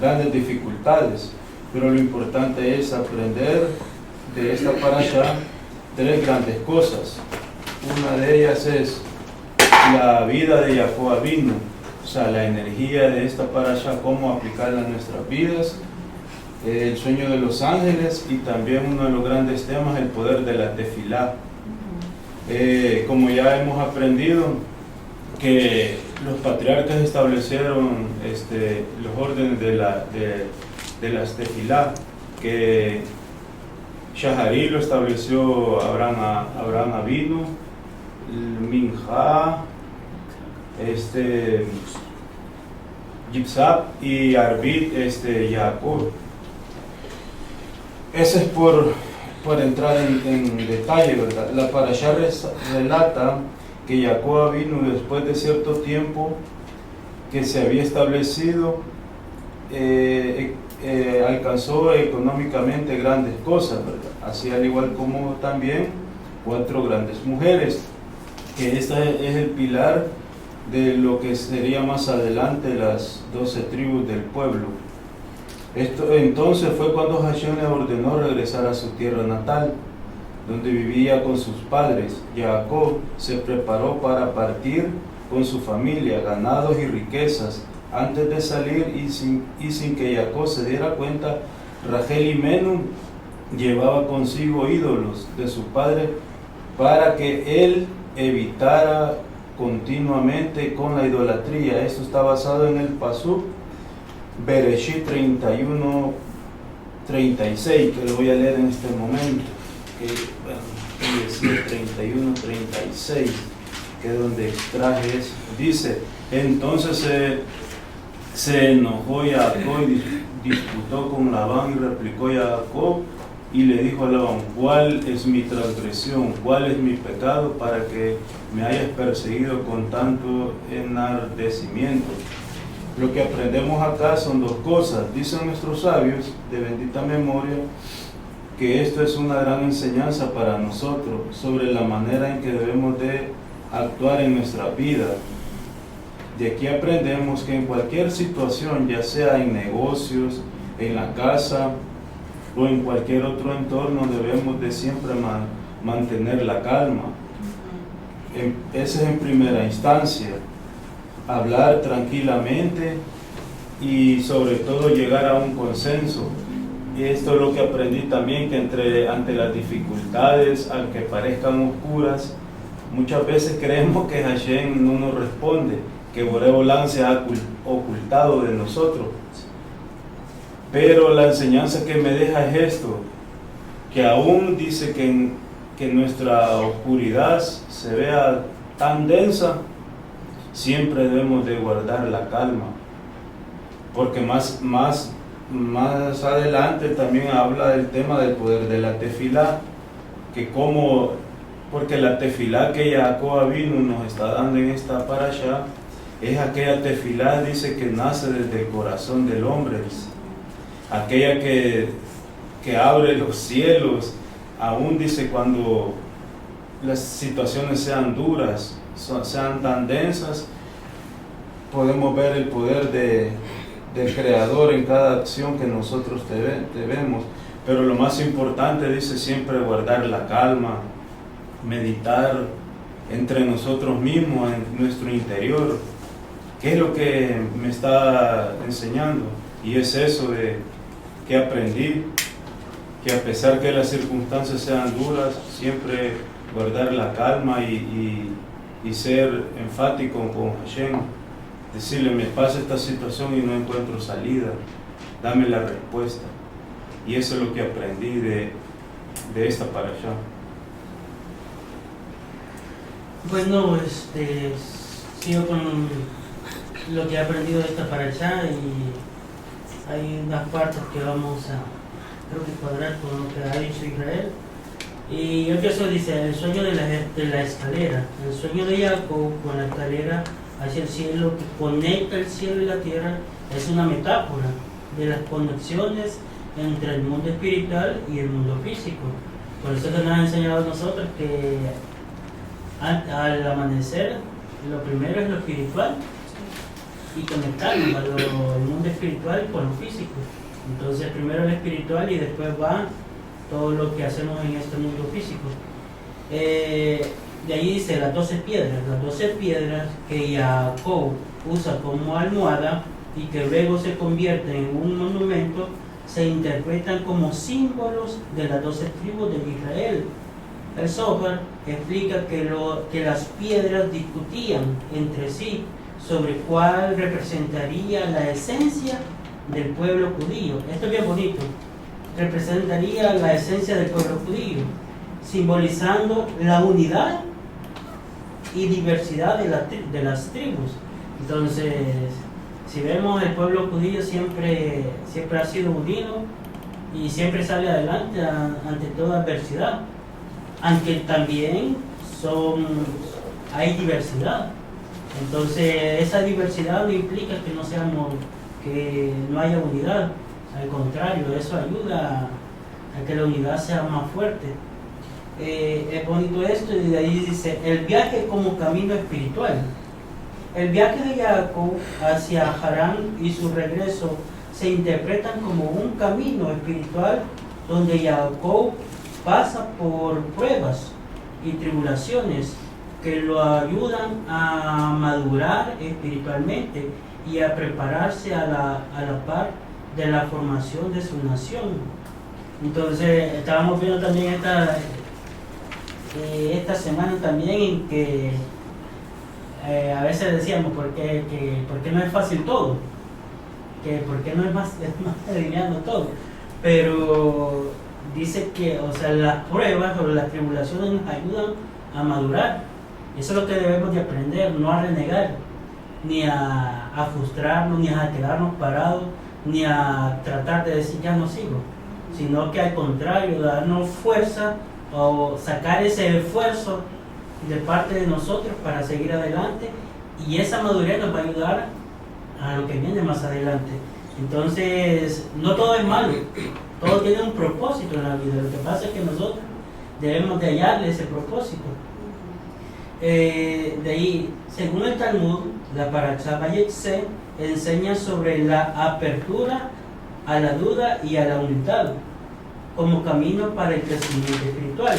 grandes dificultades, pero lo importante es aprender de esta parashá 3 grandes cosas. Una de ellas es la vida de Jacob Avinu, o sea, la energía de esta parasha, cómo aplicarla a nuestras vidas, el sueño de los ángeles y también uno de los grandes temas, el poder de la tefilá. Como ya hemos aprendido, que los patriarcas establecieron los órdenes de las tefilá, que Shaharí lo estableció Abraham Avinu, Minjá, Yitzhak y Arbit Jacob. Ese es por entrar en detalle, ¿verdad? La parashá relata que Jacob Avinu, después de cierto tiempo que se había establecido, alcanzó económicamente grandes cosas, ¿verdad? Así al igual como también 4 grandes mujeres, que esta es el pilar de lo que sería más adelante las 12 tribus del pueblo. Esto entonces fue cuando Hashem le ordenó regresar a su tierra natal, donde vivía con sus padres. Jacob se preparó para partir con su familia, ganados y riquezas. Antes de salir y sin que Jacob se diera cuenta, Rachel y Menú llevaba consigo ídolos de su padre para que él evitara continuamente con la idolatría. Esto está basado en el Pasuk Bereshit 31:36, que lo voy a leer en este momento, que decía 31:36, que es donde extraje eso. Dice: entonces se enojó Jacob y disputó con Labán, y replicó Jacob y le dijo a Labán: ¿cuál es mi transgresión? ¿Cuál es mi pecado para que me hayas perseguido con tanto enardecimiento? Lo que aprendemos acá son 2 cosas. Dicen nuestros sabios de bendita memoria que esto es una gran enseñanza para nosotros sobre la manera en que debemos de actuar en nuestra vida. De aquí aprendemos que en cualquier situación, ya sea en negocios, en la casa o en cualquier otro entorno, debemos de siempre mantener la calma. Esa es en primera instancia. Hablar tranquilamente y sobre todo llegar a un consenso. Y esto es lo que aprendí también, que ante las dificultades, aunque parezcan oscuras, muchas veces creemos que Hashem no nos responde, que Boreolán se ha ocultado de nosotros. Pero la enseñanza que me deja es esto, que aún dice que nuestra oscuridad se vea tan densa, siempre debemos de guardar la calma, porque más adelante también habla del tema del poder de la tefilá, porque la tefilá que Jacob Avinu nos está dando en esta parashá es aquella tefilá, dice, que nace desde el corazón del hombre, aquella que abre los cielos, aún dice cuando las situaciones sean duras, sean tan densas, podemos ver el poder del Creador en cada acción que nosotros debemos. Pero lo más importante, dice, siempre guardar la calma, meditar entre nosotros mismos, en nuestro interior. ¿Qué es lo que me está enseñando? Y es eso que aprendí, que a pesar que las circunstancias sean duras, siempre guardar la calma y ser enfático con Hashem, decirle: me pasa esta situación y no encuentro salida, dame la respuesta. Y eso es lo que aprendí de esta parashá.
Bueno, sigo con lo que he aprendido de esta parashá, y hay unas partes que vamos a, creo que cuadrar con lo que ha dicho Israel. Y yo empiezo, dice, el sueño de la escalera. El sueño de Jacob con la escalera hacia el cielo que conecta el cielo y la tierra es una metáfora de las conexiones entre el mundo espiritual y el mundo físico. Por eso que nos ha enseñado a nosotros que al amanecer lo primero es lo espiritual y conectarnos al mundo espiritual con lo físico. Entonces primero lo espiritual y después va todo lo que hacemos en este mundo físico. de ahí dice las 12 piedras que Jacob usa como almohada y que luego se convierten en un monumento, se interpretan como símbolos de las 12 tribus de Israel. El Zohar explica que las piedras discutían entre sí sobre cuál representaría la esencia del pueblo judío. Esto es bien bonito. Representaría la esencia del pueblo judío, simbolizando la unidad y diversidad de las tribus. Entonces, si vemos, el pueblo judío siempre ha sido unido y siempre sale adelante ante toda adversidad, aunque también hay diversidad. Entonces, esa diversidad no implica que no haya unidad. Al contrario, eso ayuda a que la unidad sea más fuerte. Es bonito esto, y de ahí dice, el viaje como camino espiritual. El viaje de Jacob hacia Harán y su regreso se interpretan como un camino espiritual donde Jacob pasa por pruebas y tribulaciones que lo ayudan a madurar espiritualmente y a prepararse a la par de la formación de su nación. Entonces, estábamos viendo también esta semana también en que a veces decíamos ¿por qué no es fácil todo? ¿Por qué no es más aliviano todo? Pero dice que, o sea, las pruebas o las tribulaciones nos ayudan a madurar. Eso es lo que debemos de aprender, no a renegar, ni a frustrarnos, ni a quedarnos parados, ni a tratar de decir ya no sigo, sino que al contrario, darnos fuerza o sacar ese esfuerzo de parte de nosotros para seguir adelante, y esa madurez nos va a ayudar a lo que viene más adelante. Entonces, no todo es malo, todo tiene un propósito en la vida. Lo que pasa es que nosotros debemos de hallarle ese propósito. De ahí, según el Talmud, la Parashá Vayetze enseña sobre la apertura a la duda y a la humildad como camino para el crecimiento espiritual,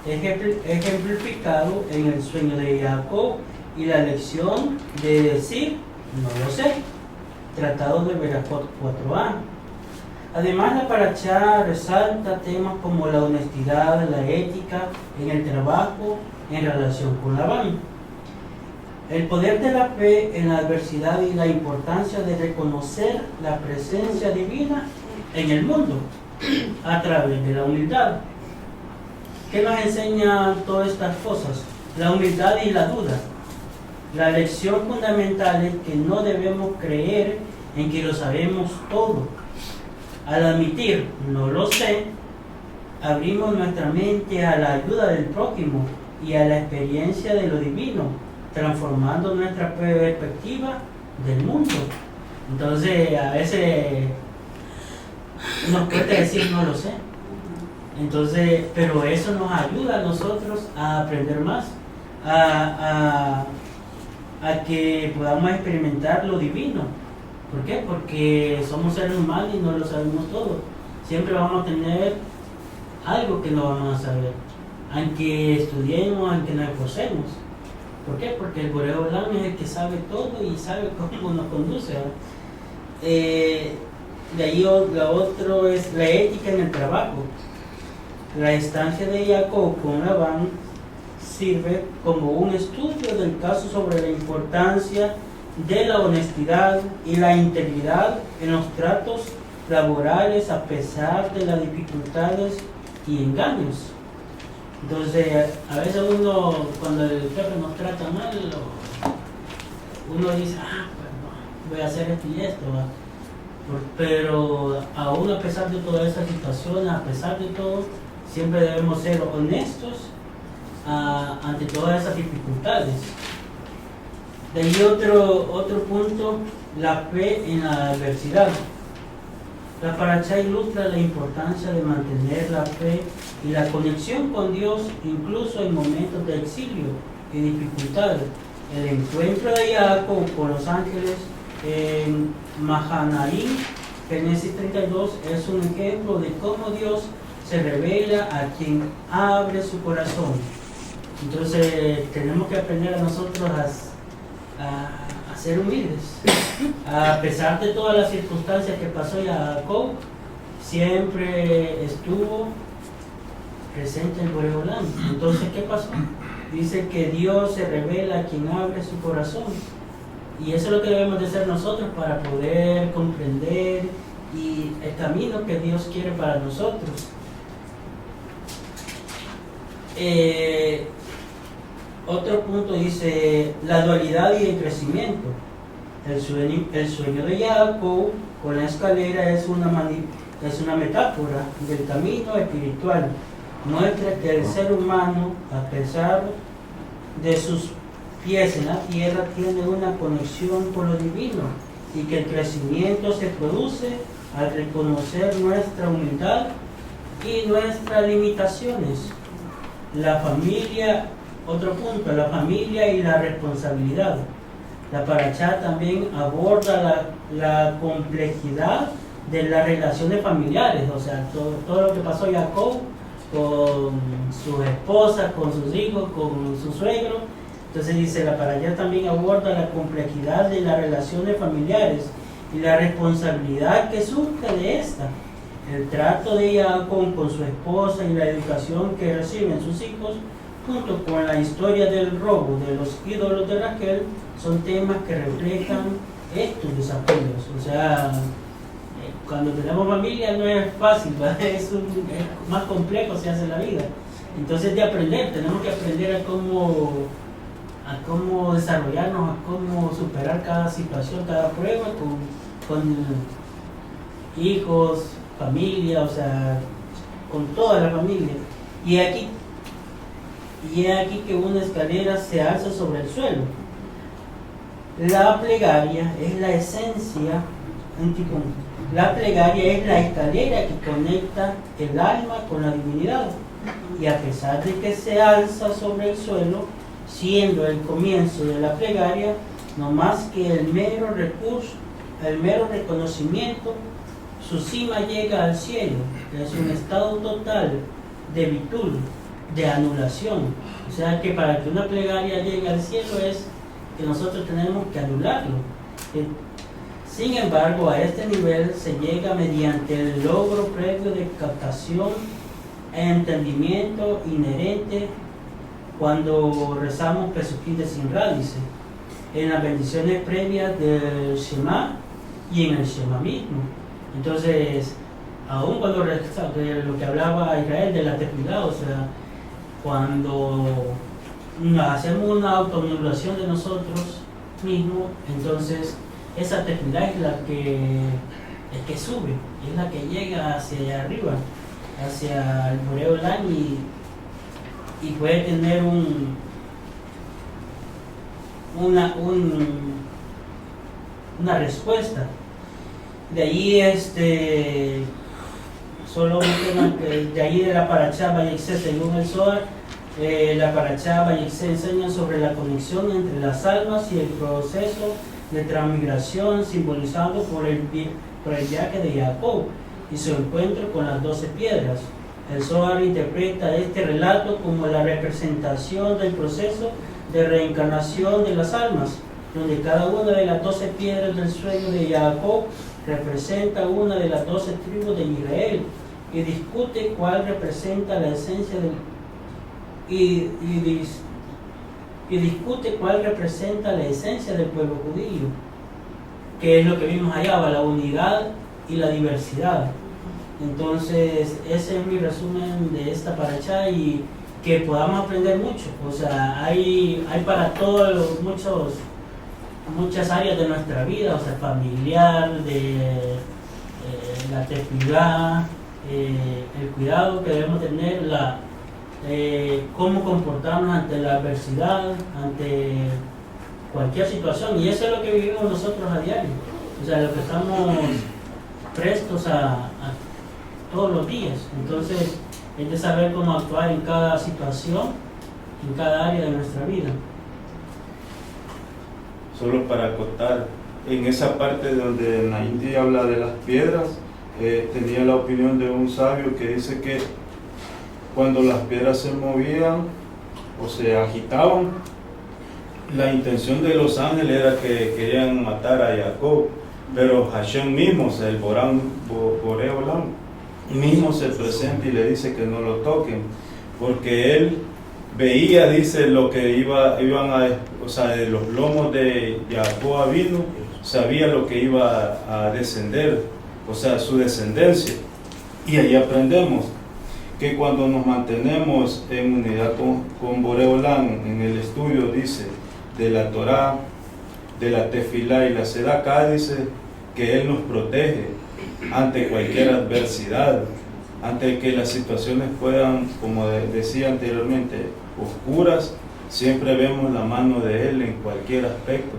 ejemplificado en el sueño de Jacob y la lección de decir no lo sé, tratado de Berajot 4a. Además, la Parashá resalta temas como la honestidad, la ética en el trabajo en relación con Labán, el poder de la fe en la adversidad y la importancia de reconocer la presencia divina en el mundo a través de la humildad. ¿Qué nos enseñan todas estas cosas? La humildad y la duda. La lección fundamental es que no debemos creer en que lo sabemos todo. Al admitir no lo sé, abrimos nuestra mente a la ayuda del prójimo y a la experiencia de lo divino, transformando nuestra perspectiva del mundo. Entonces, a veces nos puede decir no lo sé. Entonces, pero eso nos ayuda a nosotros a aprender más, a que podamos experimentar lo divino. ¿Por qué? Porque somos seres humanos y no lo sabemos todo. Siempre vamos a tener algo que no vamos a saber, aunque estudiemos, aunque nos esforcemos. ¿Por qué? Porque el Boreo Olam es el que sabe todo y sabe cómo nos conduce. De ahí lo otro es la ética en el trabajo. La estancia de Jacob con Labán sirve como un estudio del caso sobre la importancia de la honestidad y la integridad en los tratos laborales a pesar de las dificultades y engaños. Entonces, a veces uno, cuando el jefe nos trata mal, uno dice, pues no, voy a hacer esto y esto, ¿va? Pero aún a pesar de todas esas situaciones, a pesar de todo, siempre debemos ser honestos ante todas esas dificultades. De ahí otro punto, la fe en la adversidad. La Parashá ilustra la importancia de mantener la fe y la conexión con Dios incluso en momentos de exilio y dificultades. El encuentro de Jacob con los ángeles en Mahanaim, Génesis 32, es un ejemplo de cómo Dios se revela a quien abre su corazón. Entonces tenemos que aprender a nosotros a ser humildes. A pesar de todas las circunstancias que pasó Jacob, siempre estuvo presente en Boreolán. Entonces, ¿qué pasó? Dice que Dios se revela a quien abre su corazón. Y eso es lo que debemos de hacer nosotros para poder comprender y el camino que Dios quiere para nosotros. Otro punto dice la dualidad y el crecimiento. El sueño de Jacob con la escalera es una metáfora del camino espiritual. Muestra que el ser humano, a pesar de sus pies en la tierra, tiene una conexión con lo divino y que el crecimiento se produce al reconocer nuestra humildad y nuestras limitaciones. La familia, otro punto, la familia y la responsabilidad. La parashá también aborda la complejidad de las relaciones familiares, o sea, todo lo que pasó Jacob con su esposa, con sus hijos, con su suegro. Entonces dice, la parashá también aborda la complejidad de las relaciones familiares y la responsabilidad que surge de esta. El trato de Jacob con su esposa y la educación que reciben sus hijos, junto con la historia del robo de los ídolos de Raquel, son temas que reflejan estos desafíos. O sea, cuando tenemos familia no es fácil, es más complejo se hace la vida. Entonces tenemos que aprender a cómo desarrollarnos, a cómo superar cada situación, cada prueba con hijos, familia, o sea, con toda la familia. Y aquí que una escalera se alza sobre el suelo. La plegaria es la esencia, la plegaria es la escalera que conecta el alma con la divinidad. Y a pesar de que se alza sobre el suelo, siendo el comienzo de la plegaria, no más que el mero reconocimiento, su cima llega al cielo. Es un estado total de bitul, de anulación. O sea que para que una plegaria llegue al cielo es que nosotros tenemos que anularlo. Sin embargo, a este nivel se llega mediante el logro previo de captación e entendimiento inherente cuando rezamos Pesukim de Simra, dice, en las bendiciones previas del Shema y en el Shema mismo. Entonces, aún cuando rezamos lo que hablaba Israel de la tefilá, o sea, cuando hacemos una autoanulación de nosotros mismos, entonces esa tefilá es la que sube, es la que llega hacia arriba, hacia el Boreolán y puede tener una respuesta. De ahí solo un tema de ahí de la parashá Vayexé, según el Zohar, la parashá Vayexé enseña sobre la conexión entre las almas y el proceso de transmigración simbolizado por el viaje de Jacob y su encuentro con las 12 piedras. El Zohar interpreta este relato como la representación del proceso de reencarnación de las almas, donde cada una de las 12 piedras del sueño de Jacob representa una de las 12 tribus de Israel y discute cuál representa la esencia del pueblo judío, que es lo que vimos allá, la unidad y la diversidad. Entonces ese es mi resumen de esta parashá y que podamos aprender mucho. O sea, hay para todos muchas áreas de nuestra vida, o sea, familiar, de la tefilá, el cuidado que debemos tener, cómo comportarnos ante la adversidad, ante cualquier situación. Y eso es lo que vivimos nosotros a diario, o sea, lo que estamos prestos a todos los días. Entonces es de saber cómo actuar en cada situación, en cada área de nuestra vida.
Solo para acotar, en esa parte donde Naindi habla de las piedras, tenía la opinión de un sabio que dice que cuando las piedras se movían, o se agitaban. La intención de los ángeles era que querían matar a Jacob, pero Hashem mismo, el Boreolam, mismo se presenta y le dice que no lo toquen, porque él veía, dice, lo que iban a, o sea, de los lomos de Jacob vino, sabía lo que iba a descender, o sea, su descendencia. Y ahí aprendemos que cuando nos mantenemos en unidad con Boreolam, en el estudio, dice, de la Torá, de la Tefilá y la Sedacá, dice que Él nos protege ante cualquier adversidad, ante que las situaciones puedan, como decía anteriormente, oscuras, siempre vemos la mano de Él en cualquier aspecto.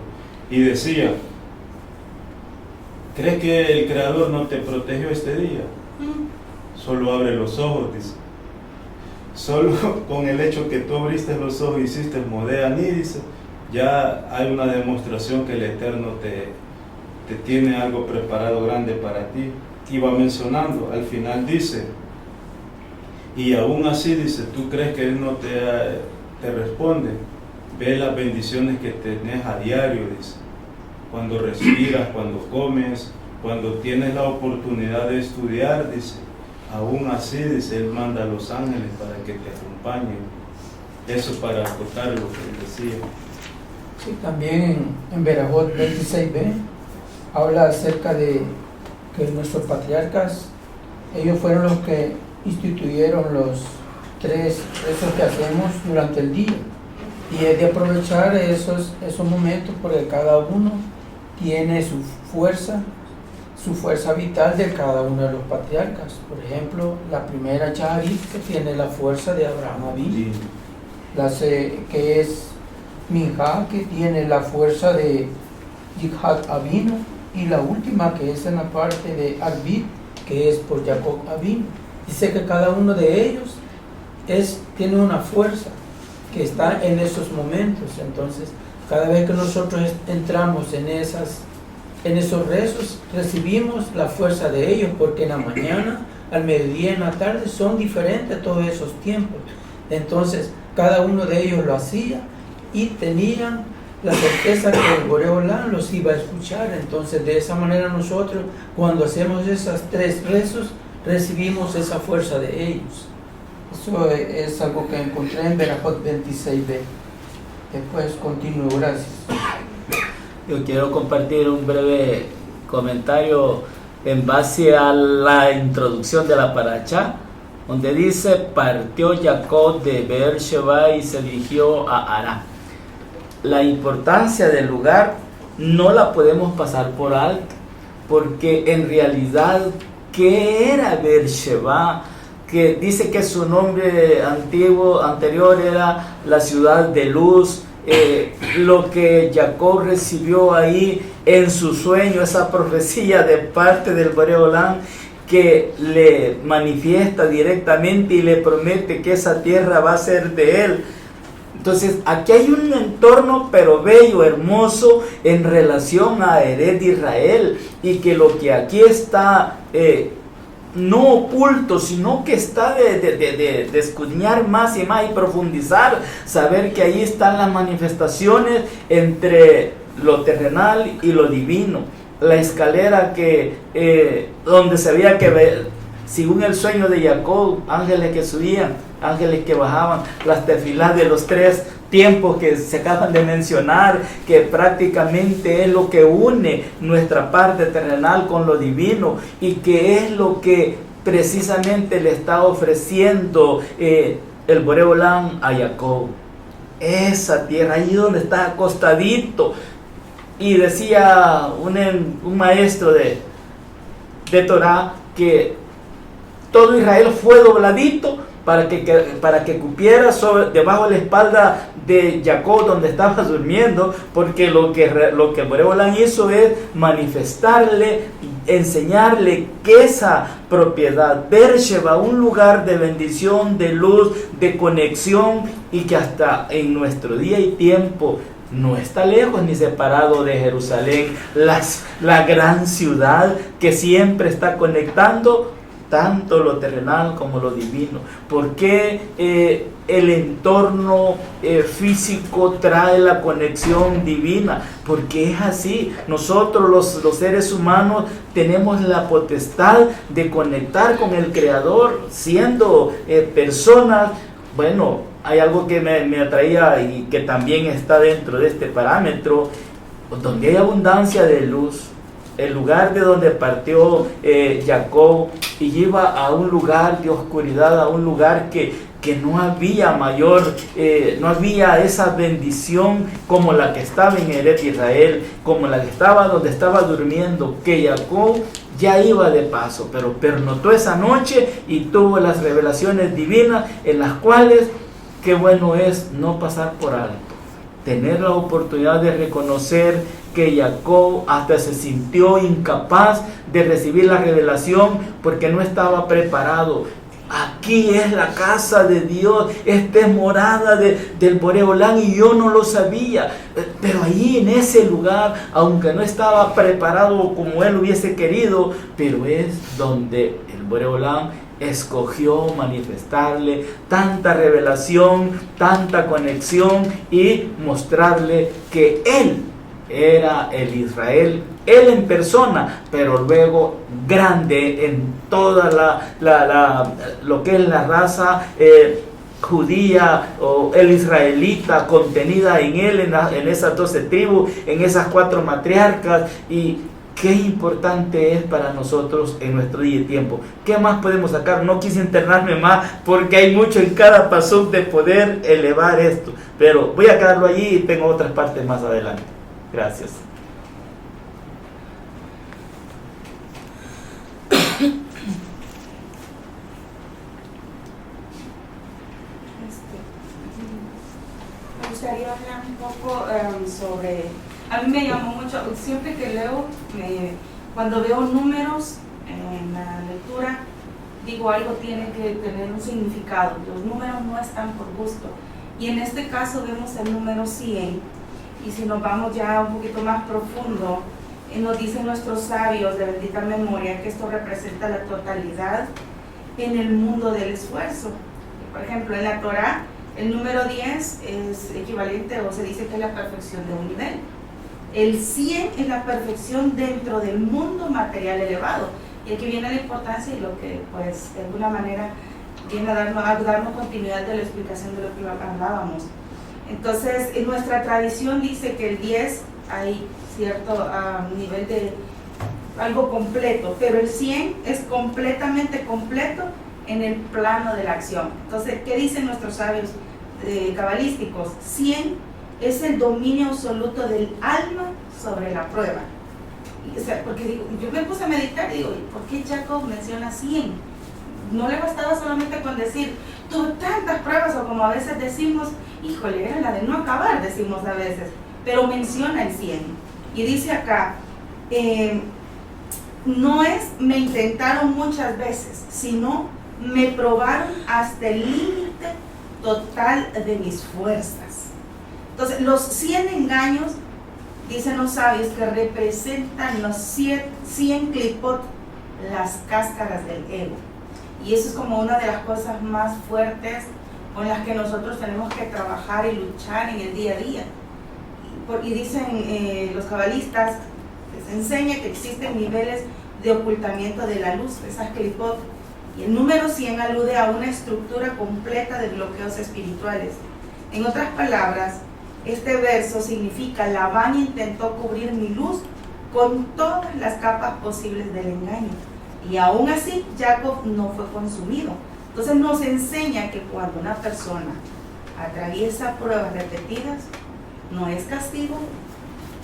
Y decía, ¿crees que el Creador no te protegió este día? Solo abre los ojos, dice. Solo con el hecho que tú abriste los ojos y hiciste el Modeaní, dice, ya hay una demostración que el Eterno te tiene algo preparado grande para ti. Y va mencionando, al final dice, y aún así, dice, ¿tú crees que Él no te responde? Ve las bendiciones que tenés a diario, dice, cuando respiras, cuando comes, cuando tienes la oportunidad de estudiar, dice, aún así, dice, Él manda a los ángeles para que te acompañen. Eso para acotar lo que Él decía.
Sí, también en Berajot 26b habla acerca de que nuestros patriarcas, ellos fueron los que instituyeron los 3 rezos que hacemos durante el día, y es de aprovechar esos momentos porque cada uno tiene su fuerza vital de cada uno de los patriarcas. Por ejemplo, la primera Yaharit, que tiene la fuerza de Abraham Avinu, que es Minjá, que tiene la fuerza de Yitzhak Avinu, y la última, que es en la parte de Arbit, que es por Jacob Avinu. Dice que cada uno de ellos tiene una fuerza que está en esos momentos. Entonces, cada vez que nosotros entramos en esos rezos, recibimos la fuerza de ellos, porque en la mañana, al mediodía, en la tarde, son diferentes todos esos tiempos. Entonces, cada uno de ellos lo hacía y tenían la certeza que el Boreolam los iba a escuchar. Entonces, de esa manera nosotros, cuando hacemos esas 3 rezos, recibimos esa fuerza de ellos. Eso es algo que encontré en Berajot 26b. Después continúo, gracias.
Yo quiero compartir un breve comentario en base a la introducción de la parashá, donde dice: partió Jacob de Beer-sheba y se dirigió a Harán. La importancia del lugar no la podemos pasar por alto, porque en realidad, ¿qué era Beer-sheba? Que dice que su nombre anterior era la ciudad de luz. Lo que Jacob recibió ahí en su sueño, esa profecía de parte del Boreolam, que le manifiesta directamente y le promete que esa tierra va a ser de él. Entonces, aquí hay un entorno pero bello, hermoso, en relación a Eretz Israel, y que lo que aquí está no oculto, sino que está de escudriñar más y más y profundizar, saber que ahí están las manifestaciones entre lo terrenal y lo divino. La escalera donde se veía que, según el sueño de Jacob, ángeles que subían, ángeles que bajaban, las tefilás de los 3 tiempos que se acaban de mencionar, que prácticamente es lo que une nuestra parte terrenal con lo divino, y que es lo que precisamente le está ofreciendo el Boreolam a Jacob. Esa tierra, ahí donde está acostadito. Y decía un maestro de Torah que todo Israel fue dobladito para que cupiera debajo de la espalda de Jacob, donde estaba durmiendo, porque lo que Boreolam hizo es manifestarle, enseñarle que esa propiedad, Beer-sheba, un lugar de bendición, de luz, de conexión, y que hasta en nuestro día y tiempo no está lejos ni separado de Jerusalén, la gran ciudad que siempre está conectando tanto lo terrenal como lo divino? ¿Por qué el entorno físico trae la conexión divina? Porque es así. Nosotros los seres humanos tenemos la potestad de conectar con el Creador, siendo personas. Bueno, hay algo que me atraía y que también está dentro de este parámetro. Donde hay abundancia de luz, el lugar de donde partió Jacob y iba a un lugar de oscuridad, a un lugar que no había no había esa bendición como la que estaba en Eretz Israel, como la que estaba donde estaba durmiendo, que Jacob ya iba de paso, pero pernoctó esa noche y tuvo las revelaciones divinas en las cuales, qué bueno es no pasar por alto. Tener la oportunidad de reconocer que Jacob hasta se sintió incapaz de recibir la revelación porque no estaba preparado. Aquí es la casa de Dios, esta es morada del Boreolán y yo no lo sabía. Pero ahí en ese lugar, aunque no estaba preparado como él hubiese querido, pero es donde el Boreolán escogió manifestarle tanta revelación, tanta conexión y mostrarle que él era el Israel, él en persona, pero luego grande en toda lo que es la raza judía o el israelita contenida en él, en esas 12 tribus, en esas 4 matriarcas. Y qué importante es para nosotros en nuestro día y tiempo. ¿Qué más podemos sacar? No quise internarme más porque hay mucho en cada pasuk de poder elevar esto, pero voy a quedarlo allí y tengo otras partes más adelante. Gracias.
Me gustaría hablar un poco sobre, a mí me llamó mucho, siempre que leo, cuando veo números en la lectura, digo algo tiene que tener un significado, los números no están por gusto, y en este caso vemos el número 100, y si nos vamos ya un poquito más profundo, nos dicen nuestros sabios de bendita memoria que esto representa la totalidad en el mundo del esfuerzo. Por ejemplo, en la Torah, el número 10 es equivalente, o se dice que es la perfección de un nivel. El 100 es la perfección dentro del mundo material elevado. Y aquí viene la importancia y lo que, pues, de alguna manera viene a darnos continuidad de la explicación de lo que hablábamos. Entonces, en nuestra tradición dice que el 10 hay cierto nivel de algo completo, pero el 100 es completamente completo en el plano de la acción. Entonces, ¿qué dicen nuestros sabios cabalísticos? 100 es el dominio absoluto del alma sobre la prueba. O sea, porque digo, yo me puse a meditar y digo, ¿por qué Jacob menciona 100? No le bastaba solamente con decir, tuve tantas pruebas, o como a veces decimos, híjole, era la de no acabar, decimos a veces, pero menciona el 100. Y dice acá, no es me intentaron muchas veces, sino me probaron hasta el límite total de mis fuerzas. Entonces, los 100 engaños, dicen los sabios, que representan los 100 clipot, las cáscaras del ego. Y eso es como una de las cosas más fuertes con las que nosotros tenemos que trabajar y luchar en el día a día. Y dicen los cabalistas, les enseña que existen niveles de ocultamiento de la luz, esas clipot. Y el número 100 alude a una estructura completa de bloqueos espirituales. En otras palabras, este verso significa: Labán intentó cubrir mi luz con todas las capas posibles del engaño, y aún así Jacob no fue consumido. Entonces nos enseña que cuando una persona atraviesa pruebas repetidas, no es castigo,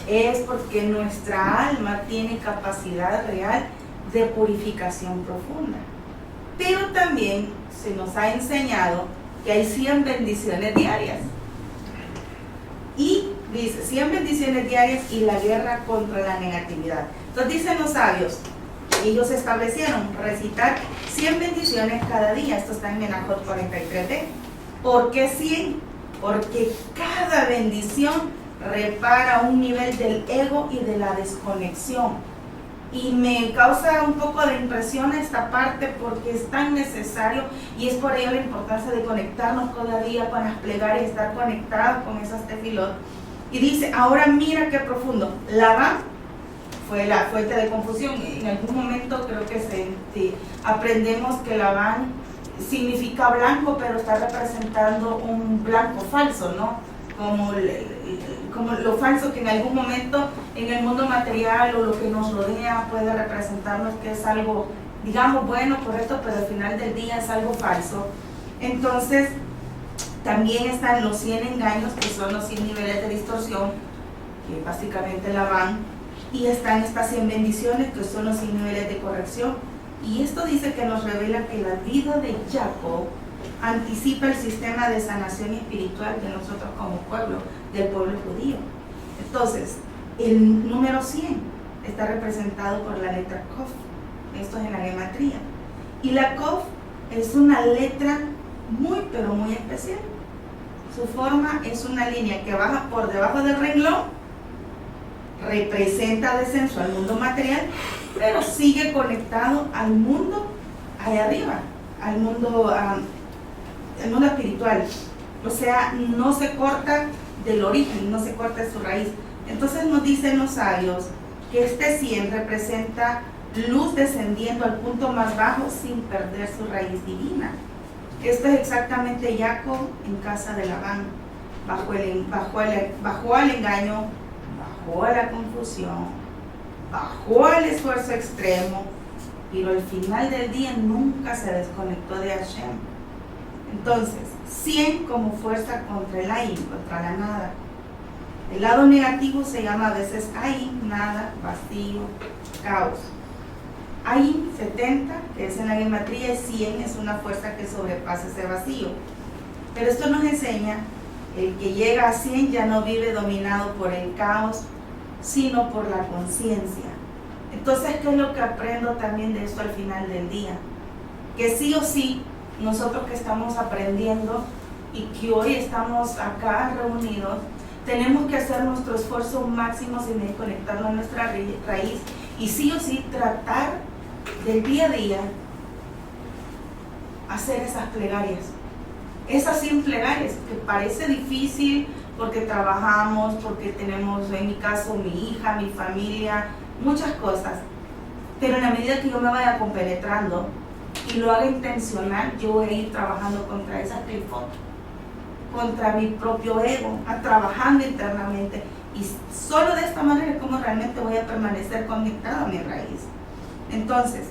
es porque nuestra alma tiene capacidad real de purificación profunda. Pero también se nos ha enseñado que hay 100 bendiciones diarias. Y dice, 100 bendiciones diarias y la guerra contra la negatividad. Entonces dicen los sabios, ellos establecieron recitar 100 bendiciones cada día. Esto está en Menajot 43D. ¿Por qué 100? Porque cada bendición repara un nivel del ego y de la desconexión. Y me causa un poco de impresión esta parte porque es tan necesario y es por ello la importancia de conectarnos cada día con las plegarias, estar conectados con esas tefilot. Y dice, ahora mira qué profundo. Labán fue la fuente de confusión. En algún momento creo que aprendemos que Labán significa blanco, pero está representando un blanco falso, ¿no? Como lo falso que en algún momento en el mundo material o lo que nos rodea puede representarnos que es algo, digamos, bueno, correcto, pero al final del día es algo falso. Entonces, también están los 100 engaños, que son los 100 niveles de distorsión, que básicamente la van, y están estas 100 bendiciones, que son los 100 niveles de corrección. Y esto dice que nos revela que la vida de Jacob anticipa el sistema de sanación espiritual de nosotros como pueblo, del pueblo judío. Entonces, el número 100 está representado por la letra Kof. Esto es en la gematría. Y la Kof es una letra muy, pero muy especial. Su forma es una línea que baja por debajo del renglón, representa descenso al mundo material, pero sigue conectado al mundo allá arriba, al mundo espiritual. O sea, no se corta del origen, no se corta de su raíz. Entonces nos dicen los sabios que este 100 representa luz descendiendo al punto más bajo sin perder su raíz divina. Esto es exactamente Jacob en casa de Labán, bajó al engaño, bajó a la confusión, bajó al esfuerzo extremo, pero al final del día nunca se desconectó de Hashem. Entonces, 100 como fuerza contra el Ain, contra la nada. El lado negativo se llama a veces Ain, nada, vacío, caos. Ain 70, que es en la gematría, y 100 es una fuerza que sobrepasa ese vacío. Pero esto nos enseña, el que llega a 100 ya no vive dominado por el caos, sino por la conciencia. Entonces, ¿qué es lo que aprendo también de esto al final del día? Que sí o sí, nosotros que estamos aprendiendo y que hoy estamos acá reunidos, tenemos que hacer nuestro esfuerzo máximo sin desconectarnos a nuestra raíz y sí o sí tratar del día a día hacer esas plegarias, esas 100 plegarias que parece difícil porque trabajamos, porque tenemos, en mi caso, mi hija, mi familia, muchas cosas, pero en la medida que yo me vaya compenetrando y lo haga intencional, yo voy a ir trabajando contra esa clifot, contra mi propio ego, trabajando internamente, y solo de esta manera es como realmente voy a permanecer conectado a mi raíz. Entonces,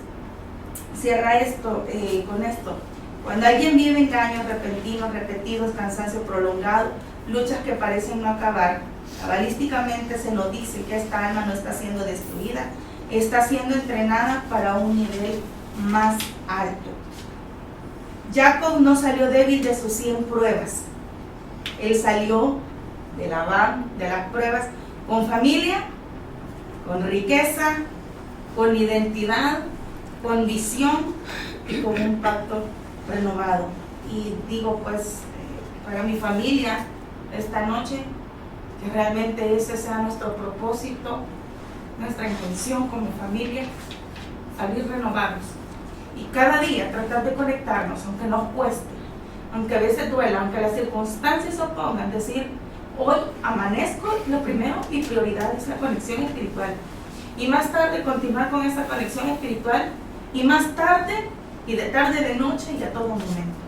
cierra esto con esto. Cuando alguien vive engaños repentinos, repetidos, cansancio prolongado, luchas que parecen no acabar, cabalísticamente se nos dice que esta alma no está siendo destruida, está siendo entrenada para un nivel más alto. Jacob no salió débil de sus 100 pruebas. Él salió de las pruebas con familia, con riqueza, con identidad, con visión y con un pacto renovado. Y digo pues para mi familia esta noche que realmente ese sea nuestro propósito, nuestra intención como familia, salir renovados y cada día tratar de conectarnos, aunque nos cueste, aunque a veces duela, aunque las circunstancias se opongan, decir, hoy amanezco, lo primero, mi prioridad es la conexión espiritual. Y más tarde continuar con esa conexión espiritual, y más tarde, y de tarde, de noche, y a todo momento.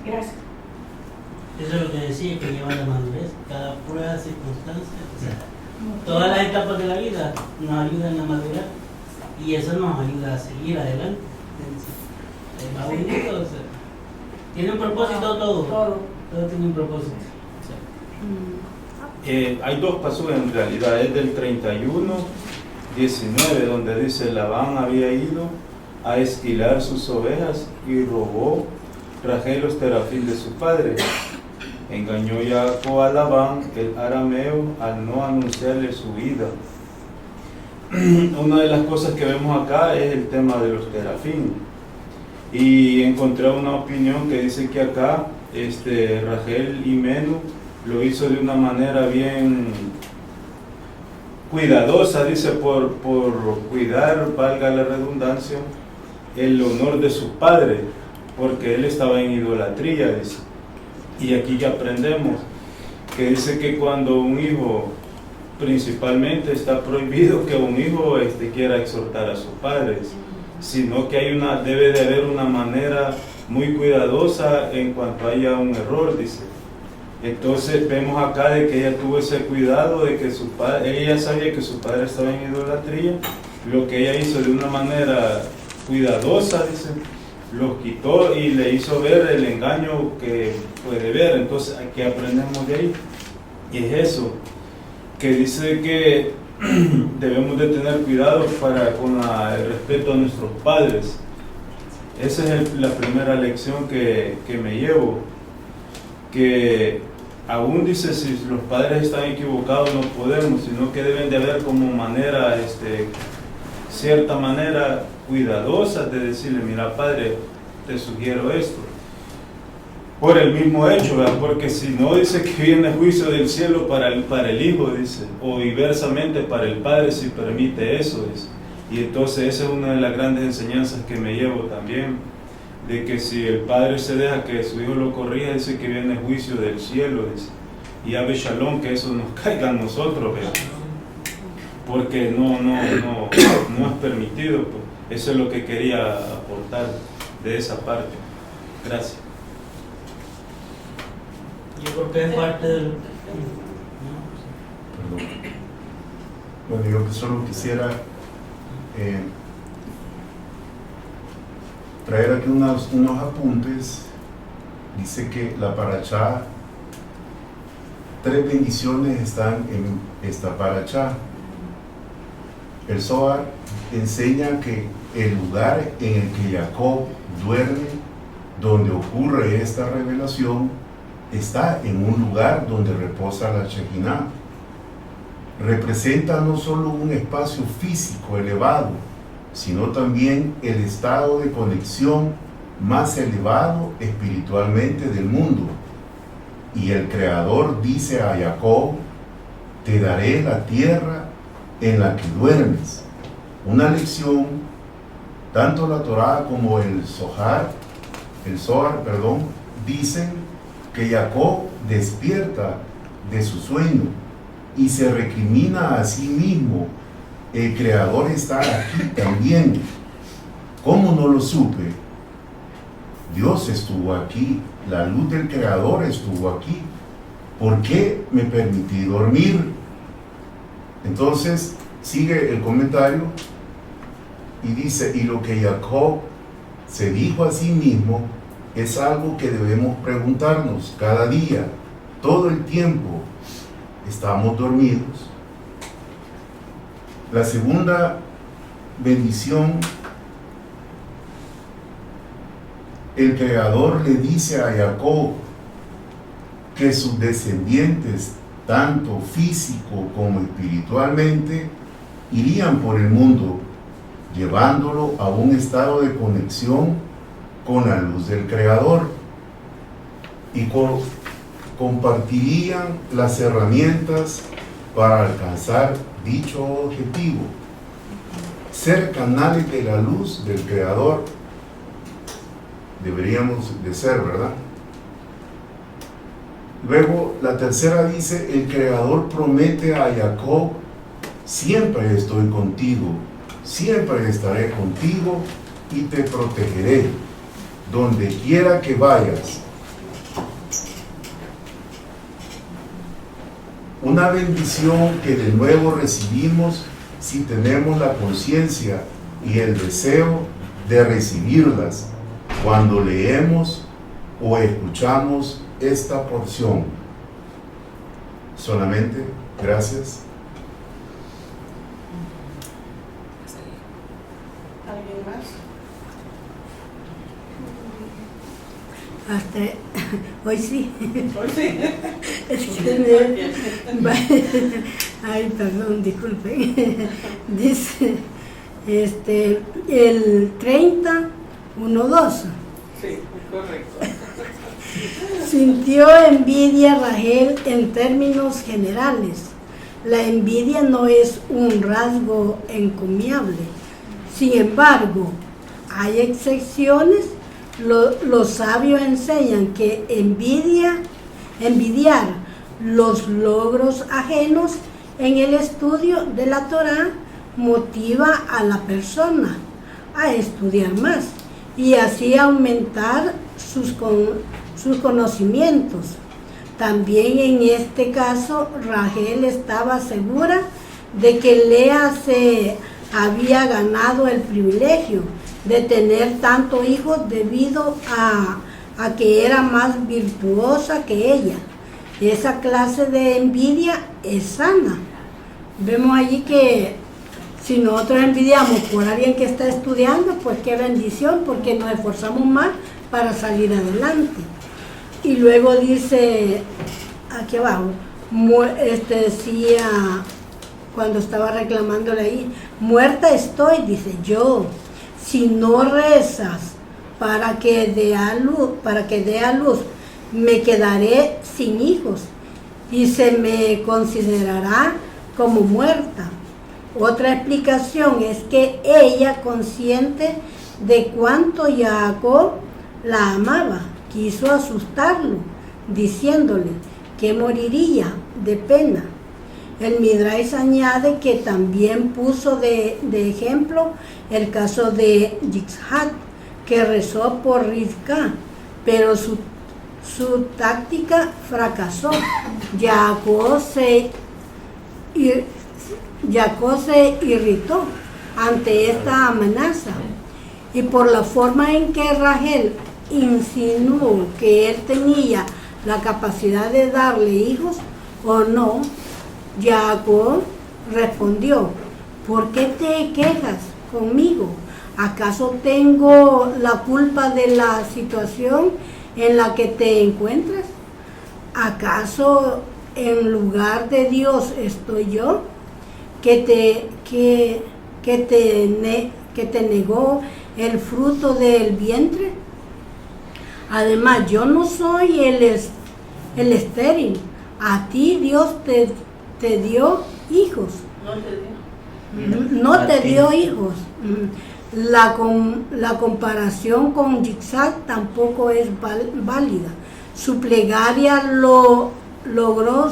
Gracias.
Eso es lo que decía, que lleva la madurez, cada prueba, circunstancia, o sea, todas las etapas de la vida nos ayudan a madurar, y eso nos ayuda a seguir adelante. Va bonito, o sea, tiene un propósito todo tiene un propósito.
Hay dos pasos en realidad, es del 31:19, donde dice: Labán había ido a esquilar sus ovejas y robó Rachel los terafín de su padre. Engañó Jacob a Labán, el arameo, al no anunciarle su vida. Una de las cosas que vemos acá es el tema de los terafín. Y encontré una opinión que dice que acá Rachel y Menú lo hizo de una manera bien cuidadosa, dice, por cuidar, valga la redundancia, el honor de su padre, porque él estaba en idolatría, dice. Y aquí ya aprendemos que dice que cuando un hijo, principalmente está prohibido que un hijo quiera exhortar a sus padres, sino que debe de haber una manera muy cuidadosa en cuanto haya un error, dice. Entonces vemos acá de que ella tuvo ese cuidado de que su padre, ella sabía que su padre estaba en idolatría, lo que ella hizo de una manera cuidadosa, dice, los quitó y le hizo ver el engaño que puede ver. Entonces aquí aprendemos de ahí, y es eso, que dice que debemos de tener cuidado con el respeto a nuestros padres. Esa es la primera lección que me llevo, que aún dice, si los padres están equivocados no podemos, sino que deben de haber como manera, cierta manera cuidadosa de decirle, mira padre, te sugiero esto, por el mismo hecho, ¿verdad? Porque si no, dice que viene juicio del cielo para el hijo, dice, o inversamente para el padre si permite eso, dice. Y entonces esa es una de las grandes enseñanzas que me llevo también, de que si el padre se deja que su hijo lo corrija, dice que viene juicio del cielo, dice. Y ave shalom, que eso nos caiga a nosotros, ¿verdad? Porque no es permitido, pues. Eso es lo que quería aportar de esa parte. Gracias.
Yo creo que es parte del...
Perdón. Bueno, yo que solo quisiera traer aquí unos apuntes. Dice que la parashá, 3 bendiciones están en esta parashá. El Zohar enseña que el lugar en el que Jacob duerme, donde ocurre esta revelación, está en un lugar donde reposa la Shekinah. Representa no solo un espacio físico elevado, sino también el estado de conexión más elevado espiritualmente del mundo. Y el Creador dice a Jacob, te daré la tierra en la que duermes. Una lección, tanto la Torá como el Zohar, dicen que Jacob despierta de su sueño y se recrimina a sí mismo, el Creador está aquí también. ¿Cómo no lo supe? Dios estuvo aquí, la luz del Creador estuvo aquí. ¿Por qué me permití dormir? Entonces sigue el comentario y dice, y lo que Jacob se dijo a sí mismo es algo que debemos preguntarnos cada día, todo el tiempo. ¿Estamos dormidos? La segunda bendición, el Creador le dice a Jacob que sus descendientes, tanto físico como espiritualmente, irían por el mundo, llevándolo a un estado de conexión con la luz del Creador, y compartirían las herramientas para alcanzar dicho objetivo, ser canales de la luz del Creador. Deberíamos de ser, ¿verdad? Luego, la tercera dice, el Creador promete a Jacob, siempre estoy contigo, siempre estaré contigo y te protegeré, donde quiera que vayas. Una bendición que de nuevo recibimos si tenemos la conciencia y el deseo de recibirlas cuando leemos o escuchamos esta porción. Solamente, gracias.
¿Alguien más?
Hasta hoy sí.
Hoy sí.
Es que ay, perdón, disculpen. Dice, el 30, 1:2.
Sí, correcto.
Sintió envidia Rachel en términos generales, la envidia no es un rasgo encomiable. Sin embargo, hay excepciones. Los sabios enseñan que envidiar los logros ajenos en el estudio de la Torá motiva a la persona a estudiar más y así aumentar sus conocimientos. También en este caso, Rachel estaba segura de que Lea se había ganado el privilegio de tener tantos hijos debido a que era más virtuosa que ella. Esa clase de envidia es sana. Vemos allí que si nosotros envidiamos por alguien que está estudiando, pues qué bendición, porque nos esforzamos más para salir adelante. Y luego dice, aquí abajo, decía, cuando estaba reclamándole ahí, muerta estoy, dice yo, si no rezas para que dé a luz, me quedaré sin hijos y se me considerará como muerta. Otra explicación es que ella, consciente de cuánto Jacob la amaba, quiso asustarlo, diciéndole que moriría de pena. El Midrash añade que también puso de ejemplo el caso de Yitzhak, que rezó por Rivka, pero su táctica fracasó. Jacob se irritó ante esta amenaza y por la forma en que Rachel insinuó que él tenía la capacidad de darle hijos o no, Jacob respondió, ¿por qué te quejas conmigo? ¿Acaso tengo la culpa de la situación en la que te encuentras? ¿Acaso en lugar de Dios estoy yo, que te negó el fruto del vientre? Además, yo no soy el estéril. A ti Dios te dio hijos. No te dio hijos. La comparación con Yitzhak tampoco es válida. Su plegaria logró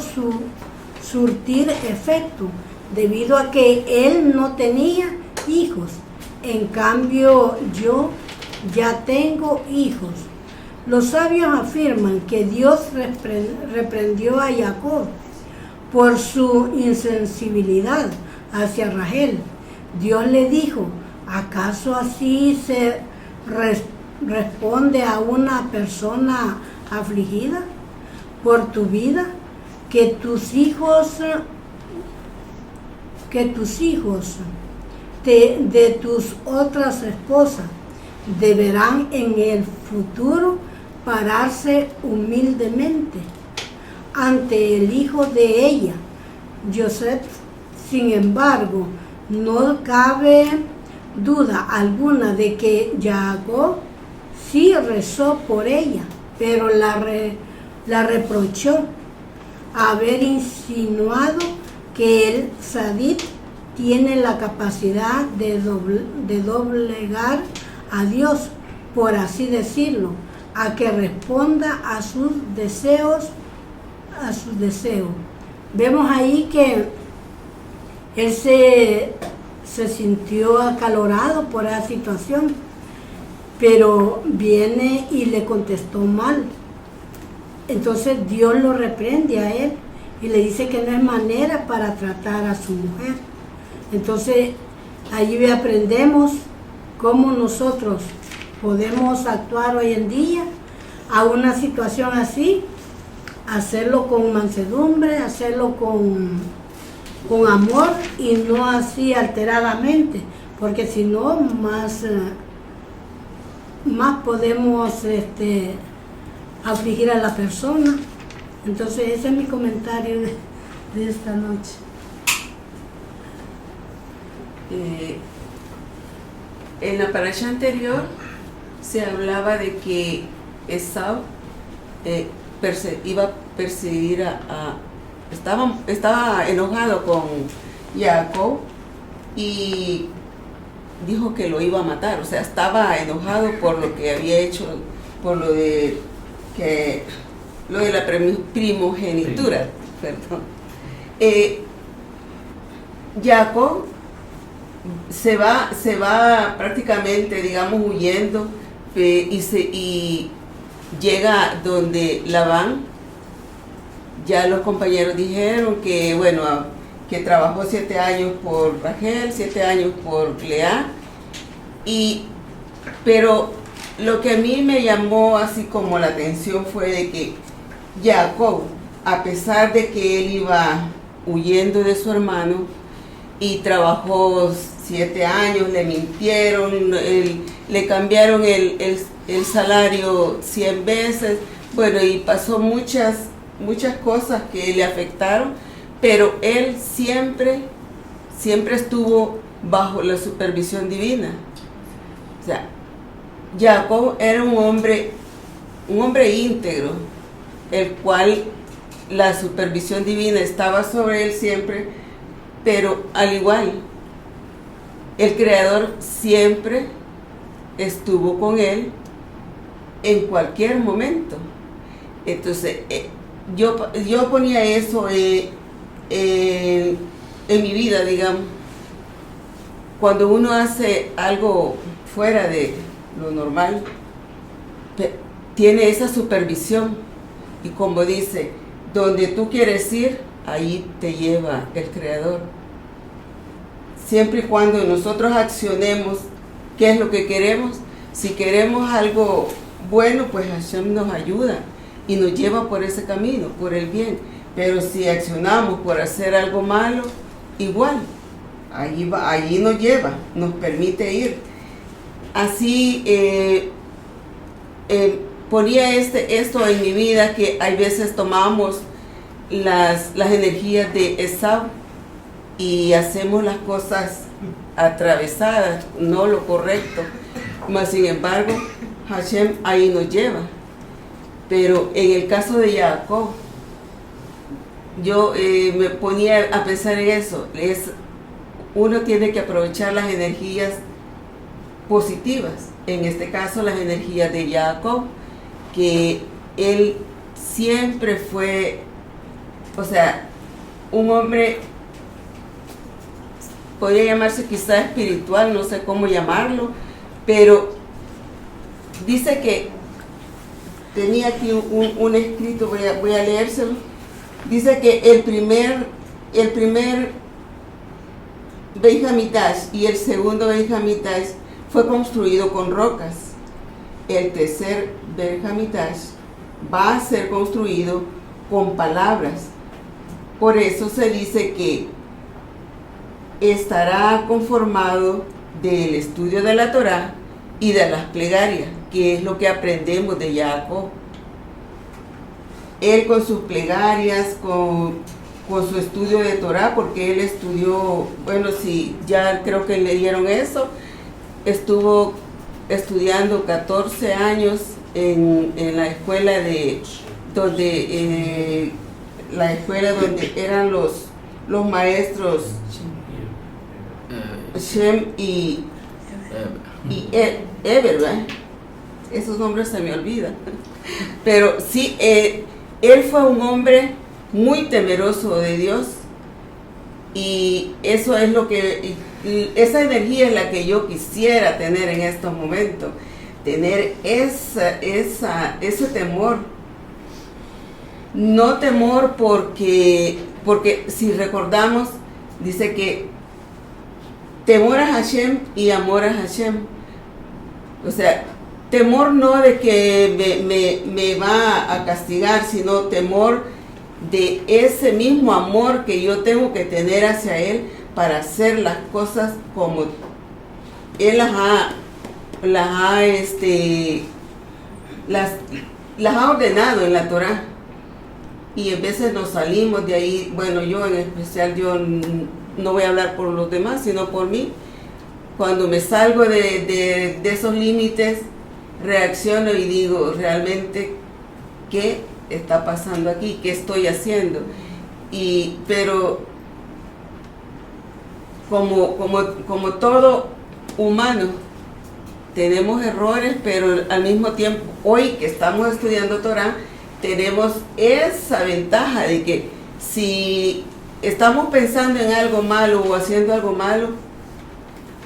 surtir efecto debido a que él no tenía hijos. En cambio, yo ya tengo hijos. Los sabios afirman que Dios reprendió a Jacob por su insensibilidad hacia Rachel. Dios le dijo, ¿acaso así se responde a una persona afligida por tu vida? Que tus hijos de tus otras esposas deberán en el futuro pararse humildemente ante el hijo de ella, Joseph. Sin embargo, no cabe duda alguna de que Jacob sí rezó por ella, pero la reprochó haber insinuado que el Sadit tiene la capacidad de doblegar a Dios, por así decirlo, a que responda a sus deseos. Vemos ahí que él se sintió acalorado por esa situación, pero viene y le contestó mal. Entonces Dios lo reprende a él y le dice que no es manera para tratar a su mujer. Entonces allí aprendemos cómo nosotros podemos actuar hoy en día a una situación así, hacerlo con mansedumbre, hacerlo con amor y no así alteradamente, porque si no más podemos afligir a la persona. Entonces ese es mi comentario de esta noche.
En la parasha anterior se hablaba de que Esau iba a perseguir a estaba enojado con Jacob y dijo que lo iba a matar. O sea, estaba enojado por lo que había hecho, por lo de la primogenitura. Perdón. Jacob se va prácticamente, digamos, huyendo y llega donde Labán. Ya los compañeros dijeron que, bueno, que trabajó 7 años por Rachel, 7 años por Lea, pero lo que a mí me llamó así como la atención fue de que Jacob, a pesar de que él iba huyendo de su hermano y trabajó 7 años, le mintieron, le cambiaron el salario 100 veces, bueno, y pasó muchas cosas que le afectaron, pero él siempre estuvo bajo la supervisión divina. O sea, Jacob era un hombre íntegro, el cual la supervisión divina estaba sobre él siempre, pero al igual, el Creador siempre estuvo con él en cualquier momento. Entonces, yo ponía eso en mi vida, digamos. Cuando uno hace algo fuera de lo normal, tiene esa supervisión, y como dice, donde tú quieres ir, ahí te lleva el Creador. Siempre y cuando nosotros accionemos qué es lo que queremos. Si queremos algo bueno, pues Hashem nos ayuda y nos lleva por ese camino, por el bien. Pero si accionamos por hacer algo malo, igual, allí nos lleva, nos permite ir. Así ponía esto en mi vida, que hay veces tomamos las energías de Esau y hacemos las cosas atravesadas, no lo correcto. Mas sin embargo, Hashem ahí nos lleva. Pero en el caso de Jacob, yo me ponía a pensar en eso. Uno tiene que aprovechar las energías positivas. En este caso, las energías de Jacob, que él siempre fue, o sea, un hombre, podría llamarse quizá espiritual, no sé cómo llamarlo, pero dice que tenía aquí un escrito, voy a leérselo. Dice que el primer Beit Hamikdash y el segundo Beit Hamikdash fue construido con rocas. El tercer Beit Hamikdash va a ser construido con palabras. Por eso se dice que estará conformado del estudio de la Torá y de las plegarias, que es lo que aprendemos de Jacob. Él con sus plegarias, con su estudio de Torá, porque él estudió, bueno, sí, ya creo que le dieron eso, estuvo estudiando 14 años en la escuela donde eran los maestros Shem y Eber, ¿verdad? Esos nombres se me olvidan. Pero sí, él fue un hombre muy temeroso de Dios, y eso es esa energía es la que yo quisiera tener en estos momentos, tener ese temor. No temor porque si recordamos, dice que temor a Hashem y amor a Hashem. O sea, temor no de que me va a castigar, sino temor de ese mismo amor que yo tengo que tener hacia Él para hacer las cosas como Él las ha ordenado en la Torá. Y a veces nos salimos de ahí. Bueno, yo en especial, yo no voy a hablar por los demás, sino por mí. Cuando me salgo de esos límites, reacciono y digo, realmente, ¿qué está pasando aquí? ¿Qué estoy haciendo? Pero como todo humano, tenemos errores, pero al mismo tiempo, hoy que estamos estudiando Torah, tenemos esa ventaja de que si estamos pensando en algo malo o haciendo algo malo,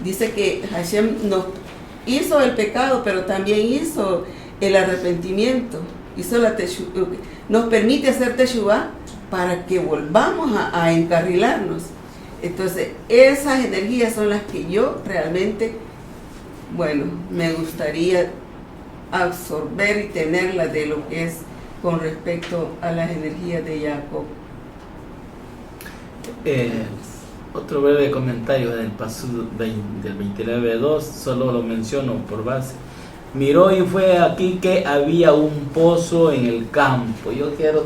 dice que Hashem nos hizo el pecado, pero también hizo el arrepentimiento, nos permite hacer teshuvah para que volvamos a encarrilarnos. Entonces, esas energías son las que yo realmente, me gustaría absorber y tenerlas de lo que es con respecto a las energías de Jacob.
Otro breve comentario del paso del 29.2, solo lo menciono por base. Miró y fue aquí que había un pozo en el campo. Yo quiero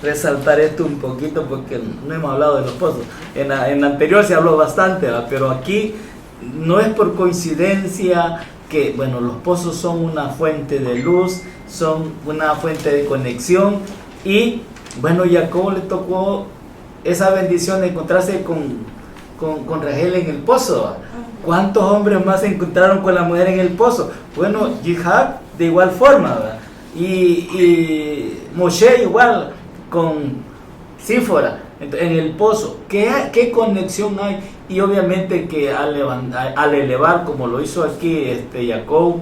resaltar esto un poquito porque no hemos hablado de los pozos. En la anterior se habló bastante, ¿verdad? Pero aquí no es por coincidencia que, los pozos son una fuente de luz, son una fuente de conexión y, Jacob le tocó esa bendición de encontrarse con Rachel en el pozo, ¿verdad? ¿Cuántos hombres más se encontraron con la mujer en el pozo? Jihad de igual forma, ¿verdad? Y Moshe igual con Sífora en el pozo. ¿Qué conexión hay? Y obviamente que al elevar, como lo hizo aquí Jacob,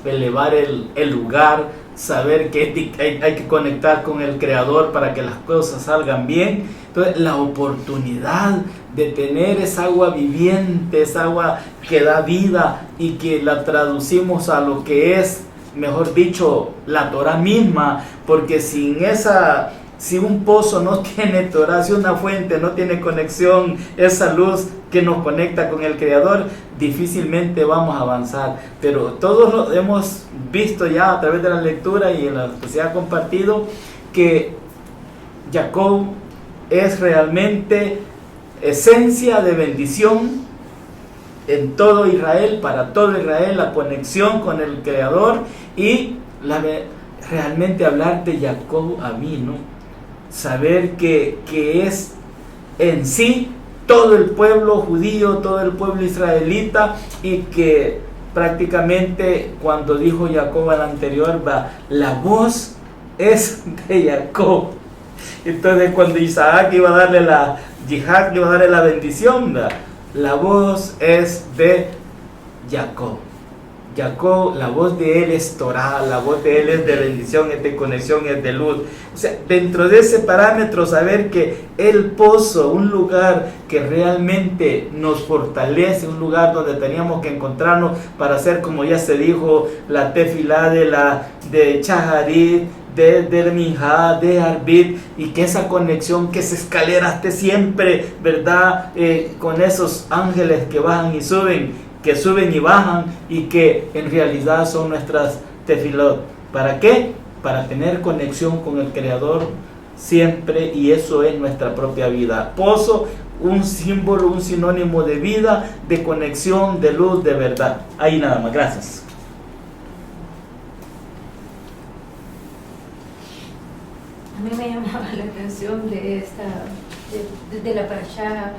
elevar el lugar, saber que hay que conectar con el Creador para que las cosas salgan bien. Entonces, la oportunidad de tener esa agua viviente, esa agua que da vida y que la traducimos a lo que es, mejor dicho, la Torah misma, porque si un pozo no tiene Torah, si una fuente no tiene conexión, esa luz que nos conecta con el Creador, difícilmente vamos a avanzar. Pero todos lo hemos visto ya a través de la lectura y en la que se ha compartido, que Jacob es realmente esencia de bendición en todo Israel, para todo Israel, la conexión con el Creador y realmente hablar de Jacob Avinu, saber que es en sí todo el pueblo judío, todo el pueblo israelita, y que prácticamente cuando dijo Jacob al anterior, la voz es de Jacob. Entonces cuando Isaac iba a darle la bendición, la voz es de Jacob. Jacob, la voz de él es Torah, la voz de él es de bendición, es de conexión, es de luz. O sea, dentro de ese parámetro, saber que el pozo, un lugar que realmente nos fortalece, un lugar donde teníamos que encontrarnos para hacer, como ya se dijo, la tefilá de Chaharit, de Minjá, de Arbit, y que esa conexión, que esa escalera esté siempre, ¿verdad? Con esos ángeles que bajan y suben, que suben y bajan, y que en realidad son nuestras tefilot. ¿Para qué? Para tener conexión con el Creador siempre, y eso es nuestra propia vida. Pozo, un símbolo, un sinónimo de vida, de conexión, de luz, de verdad. Ahí nada más, gracias.
A mí me llamaba la atención de la parashá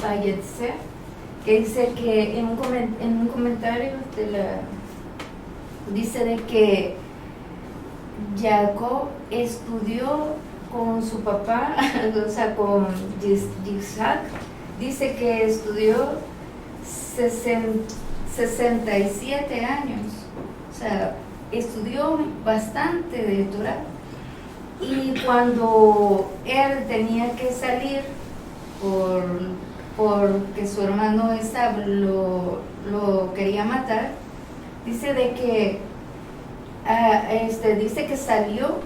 Vayetze, que dice que en un comentario dice de que Jacob estudió con su papá, o sea, con Isaac, dice que estudió 67 años, o sea, estudió bastante de Torah. Y cuando él tenía que salir porque su hermano Esab lo quería matar, dice de que dice que salió,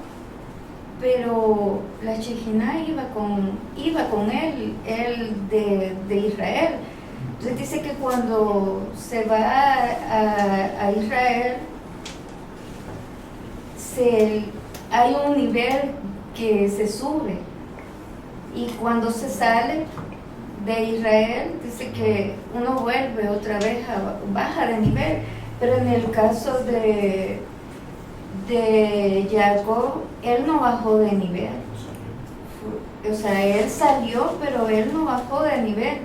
pero la Shejina iba con él de Israel. Entonces dice que cuando se va a Israel, hay un nivel que se sube, y cuando se sale de Israel, dice que uno vuelve otra vez baja de nivel. Pero en el caso de Jacob, él no bajó de nivel, o sea, él salió, pero él no bajó de nivel,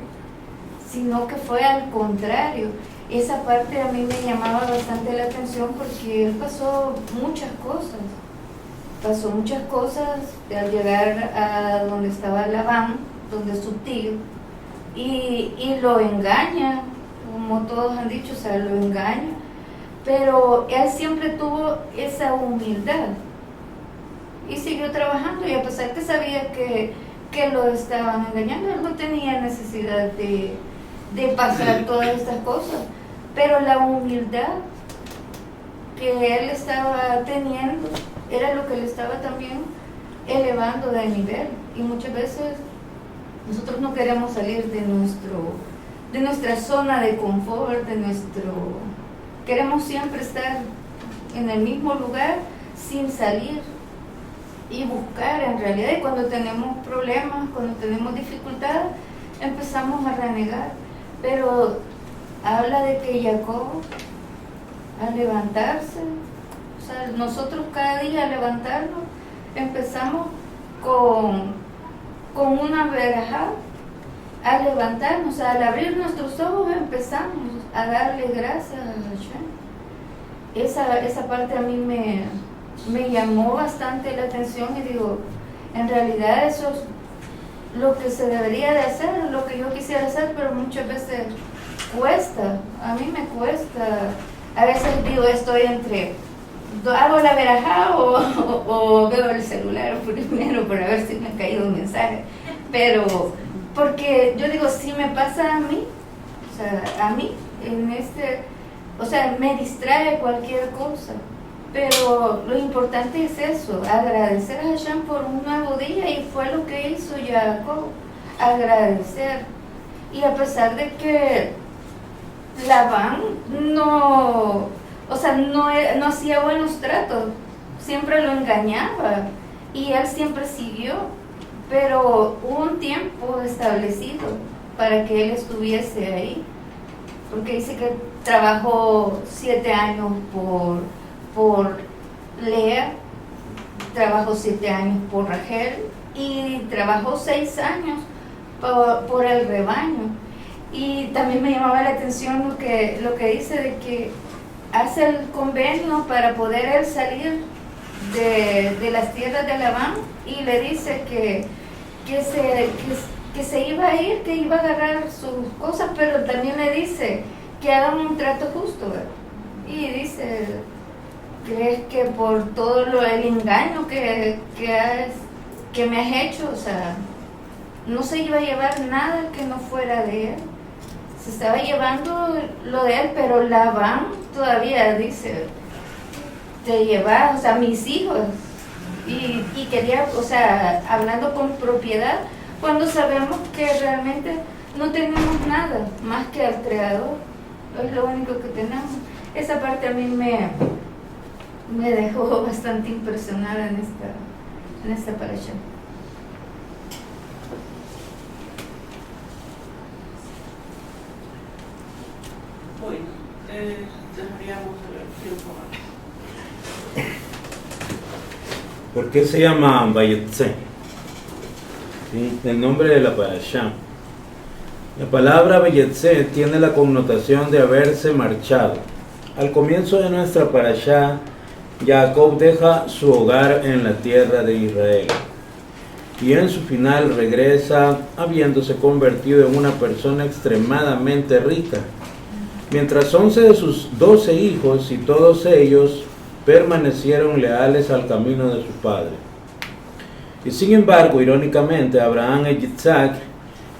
sino que fue al contrario. Esa parte a mí me llamaba bastante la atención porque él pasó muchas cosas al llegar a donde estaba Labán, donde es su tío, y lo engaña, como todos han dicho, o sea, lo engaña, pero él siempre tuvo esa humildad y siguió trabajando, y a pesar que sabía que lo estaban engañando, él no tenía necesidad de pasar todas estas cosas, pero la humildad que él estaba teniendo era lo que le estaba también elevando de nivel. Y muchas veces nosotros no queremos salir de nuestra zona de confort, queremos siempre estar en el mismo lugar sin salir y buscar en realidad. Y cuando tenemos problemas, cuando tenemos dificultades, empezamos a renegar. Pero habla de que Jacob, al levantarse, o sea, nosotros cada día al levantarnos, empezamos con una verajá, al levantarnos, al abrir nuestros ojos, empezamos a darle gracias a Hashem. Esa parte a mí me llamó bastante la atención, y digo, en realidad eso es lo que se debería de hacer, lo que yo quisiera hacer, pero muchas veces cuesta, a mí me cuesta. A veces digo, estoy entre, hago la verajá o veo el celular primero para ver si me ha caído un mensaje, pero porque yo digo, si me pasa a mí, o sea, a mí, o sea, me distrae cualquier cosa, pero lo importante es eso, agradecer a Hashem por un nuevo día, y fue lo que hizo Jacob, agradecer. Y a pesar de que Labán no hacía buenos tratos, siempre lo engañaba, y él siempre siguió, pero hubo un tiempo establecido para que él estuviese ahí, porque dice que trabajó 7 años por Lea, trabajó 7 años por Rachel, y trabajó 6 años por el rebaño. Y también me llamaba la atención lo que dice de que hace el convenio para poder él salir de las tierras de Labán, y le dice que se iba a ir, que iba a agarrar sus cosas, pero también le dice que hagan un trato justo, ¿verdad? Y dice, ¿crees que por todo el engaño que me has hecho, o sea, no se iba a llevar nada que no fuera de él? Se estaba llevando lo de él, pero Labán todavía dice, te llevas, o sea, mis hijos, y quería, o sea, hablando con propiedad, cuando sabemos que realmente no tenemos nada más que al Creador, es lo único que tenemos. Esa parte a mí me dejó bastante impresionada en esta parasha.
Bueno, dejaríamos el tiempo aquí.
¿Por qué se llama Vayetze? ¿Sí? El nombre de la parashá. La palabra Vayetze tiene la connotación de haberse marchado. Al comienzo de nuestra parashá, Jacob deja su hogar en la tierra de Israel, y en su final regresa habiéndose convertido en una persona extremadamente rica, mientras 11 de sus 12 hijos y todos ellos permanecieron leales al camino de su padre. Y sin embargo, irónicamente, Abraham y Yitzhak,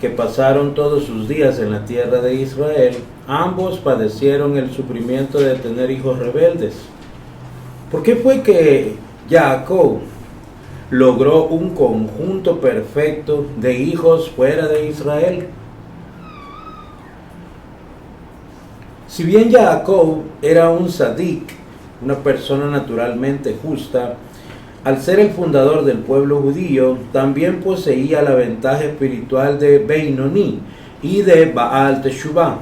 que pasaron todos sus días en la tierra de Israel, ambos padecieron el sufrimiento de tener hijos rebeldes. ¿Por qué fue que Jacob logró un conjunto perfecto de hijos fuera de Israel? Si bien Jacob era un tzadik, una persona naturalmente justa, al ser el fundador del pueblo judío, también poseía la ventaja espiritual de Beinoní y de Baal Teshuvah,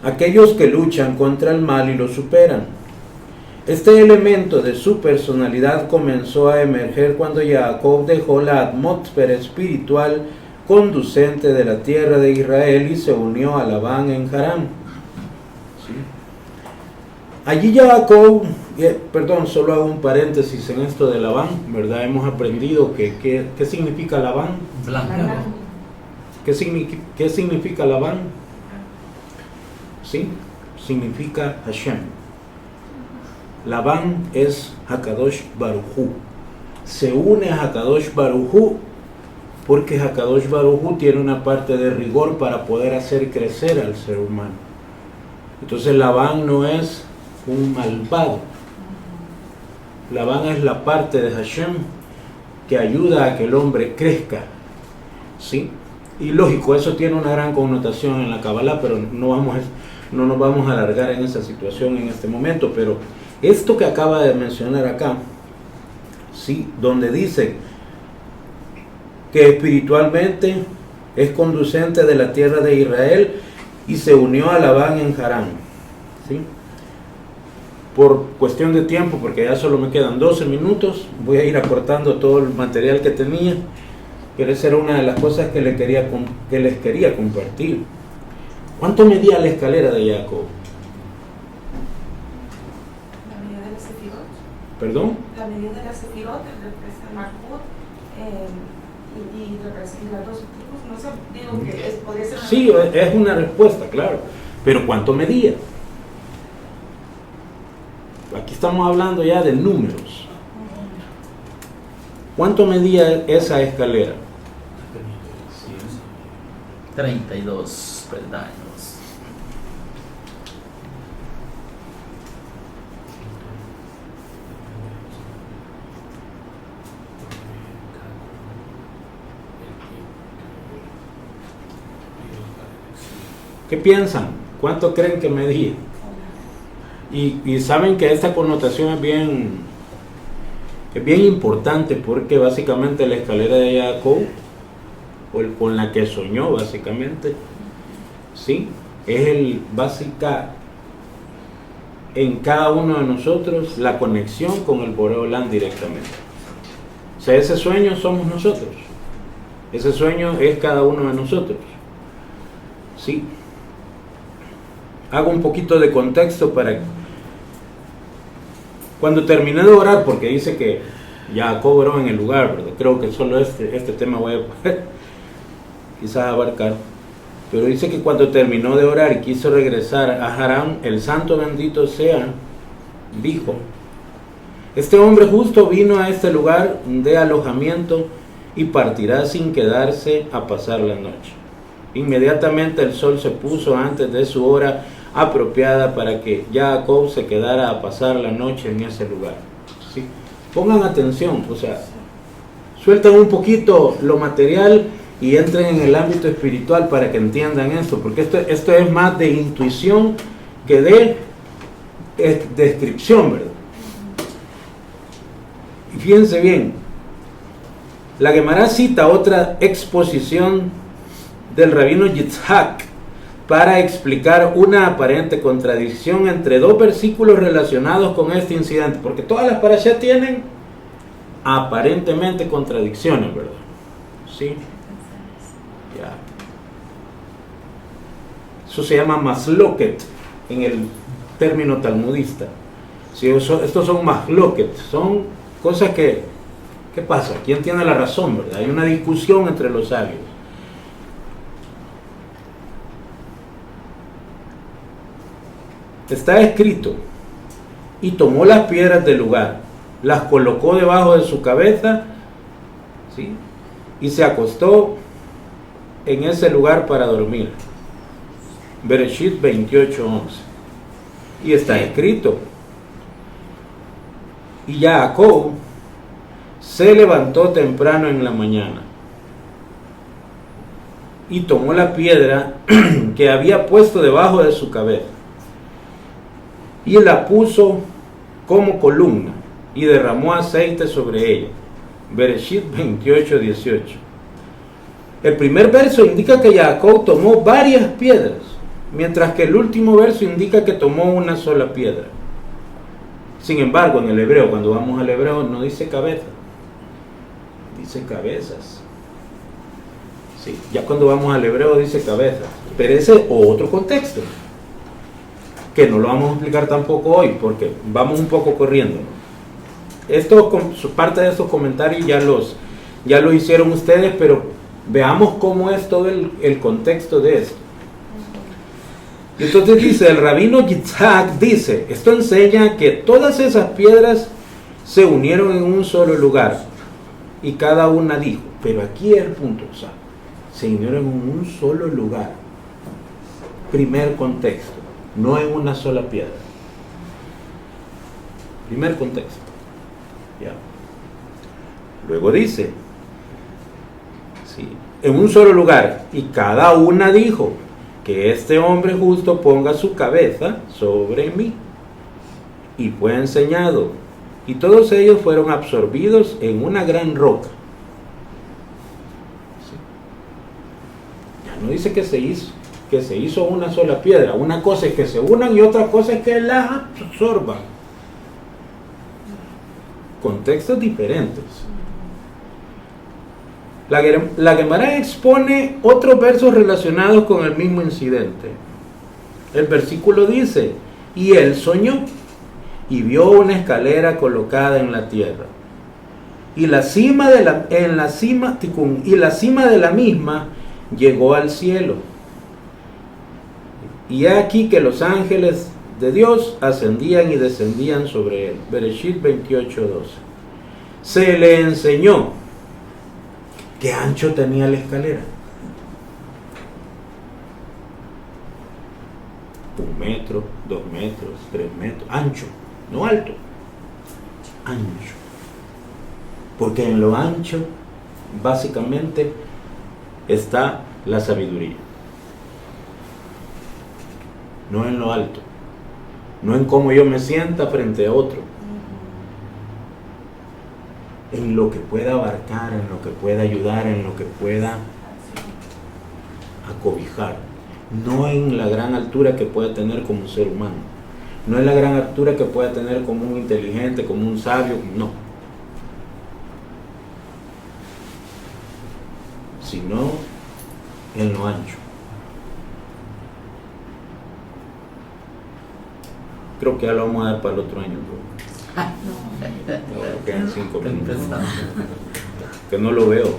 aquellos que luchan contra el mal y lo superan. Este elemento de su personalidad comenzó a emerger cuando Jacob dejó la atmósfera espiritual conducente de la tierra de Israel y se unió a Labán en Harán. ¿Sí? Allí Jacob, solo hago un paréntesis en esto de Labán, ¿verdad? Hemos aprendido ¿qué significa Labán?
Blanco.
¿Qué significa Labán? ¿Sí? Significa Hashem. Labán es Hakadosh Baruj Hu. Se une a Hakadosh Baruj Hu porque Hakadosh Baruj Hu tiene una parte de rigor para poder hacer crecer al ser humano. Entonces Labán no es un malvado. Labán es la parte de Hashem que ayuda a que el hombre crezca. ¿Sí? Y lógico, eso tiene una gran connotación en la Kabbalah, pero no nos vamos a alargar en esa situación en este momento. Pero esto que acaba de mencionar acá, ¿sí? Donde dice que espiritualmente es conducente de la tierra de Israel y se unió a Labán en Harán, ¿sí? Por cuestión de tiempo, porque ya solo me quedan 12 minutos, voy a ir acortando todo el material que tenía, pero esa era una de las cosas que les quería compartir. ¿Cuánto medía la escalera de Jacob?
La medida de la Sefirot.
¿Perdón?
La medida de la Sefirot representa Malkut y representa las dos tipos. No sé, digo que podría ser una...
Sí, es una respuesta, claro. Pero ¿cuánto medía? Aquí estamos hablando ya de números. ¿Cuánto medía esa escalera?
32 peldaños.
¿Qué piensan? ¿Cuánto creen que medía? Y saben que esta connotación es bien importante, porque básicamente la escalera de Jacob, con la que soñó básicamente, ¿sí? Es básica en cada uno de nosotros la conexión con el Boré Olam directamente. O sea, ese sueño somos nosotros. Ese sueño es cada uno de nosotros. ¿Sí? Hago un poquito de contexto para... Cuando terminé de orar, porque dice que Jacob oró en el lugar, ¿verdad? Creo que solo este tema voy a poder quizás abarcar. Pero dice que cuando terminó de orar y quiso regresar a Harán, el santo bendito sea, dijo: este hombre justo vino a este lugar de alojamiento y partirá sin quedarse a pasar la noche. Inmediatamente el sol se puso antes de su hora apropiada para que Jacob se quedara a pasar la noche en ese lugar. ¿Sí? Pongan atención, o sea, sueltan un poquito lo material y entren en el ámbito espiritual para que entiendan esto, porque esto es más de intuición que de descripción, ¿verdad? Y fíjense bien, la Gemara cita otra exposición del rabino Yitzhak para explicar una aparente contradicción entre dos versículos relacionados con este incidente, porque todas las parashá tienen aparentemente contradicciones, ¿verdad? ¿Sí? Ya. Eso se llama masloket en el término talmudista. ¿Sí? Estos son masloket, son cosas que... ¿Qué pasa? ¿Quién tiene la razón, verdad? Hay una discusión entre los sabios. Está escrito: y tomó las piedras del lugar, las colocó debajo de su cabeza, ¿sí? Y se acostó en ese lugar para dormir. Bereshit 28:11. Y está escrito: y Jacob se levantó temprano en la mañana y tomó la piedra que había puesto debajo de su cabeza y la puso como columna y derramó aceite sobre ella. Bereshit 28:18. El primer verso indica que Jacob tomó varias piedras, mientras que el último verso indica que tomó una sola piedra. Sin embargo, en el hebreo, cuando vamos al hebreo, no dice cabeza, dice cabezas. Sí, ya cuando vamos al hebreo dice cabezas, pero ese es otro contexto, que no lo vamos a explicar tampoco hoy, porque vamos un poco corriendo. Esto, parte de estos comentarios ya lo hicieron ustedes, pero veamos cómo es todo el contexto de esto. Entonces dice, el rabino Yitzhak dice, esto enseña que todas esas piedras se unieron en un solo lugar y cada una dijo, pero aquí es el punto, o sea, se unieron en un solo lugar. Primer contexto, no en una sola piedra. Primer contexto. Ya. Luego dice, sí, en un solo lugar y cada una dijo, que este hombre justo ponga su cabeza sobre mí. Y fue enseñado. Y todos ellos fueron absorbidos en una gran roca. ¿Sí? Ya no dice que se hizo una sola piedra. Una cosa es que se unan y otra cosa es que las absorban. Contextos diferentes. La Gemara expone otros versos relacionados con el mismo incidente. El versículo dice, y él soñó y vio una escalera colocada en la tierra, y la cima de la misma llegó al cielo. Y he aquí que los ángeles de Dios ascendían y descendían sobre él. Bereshit 28:12. Se le enseñó ¿qué ancho tenía la escalera? 1 metro, 2 metros, 3 metros, ancho, no alto, ancho. Porque en lo ancho, básicamente, está la sabiduría. No en lo alto, no en cómo yo me sienta frente a otro. En lo que pueda abarcar, en lo que pueda ayudar, en lo que pueda acobijar. No en la gran altura que pueda tener como un ser humano. No en la gran altura que pueda tener como un inteligente, como un sabio, no. Sino en lo ancho. Creo que ya lo vamos a dar para el otro año, ¿no? Ahora quedan 5 minutos. Que no lo veo.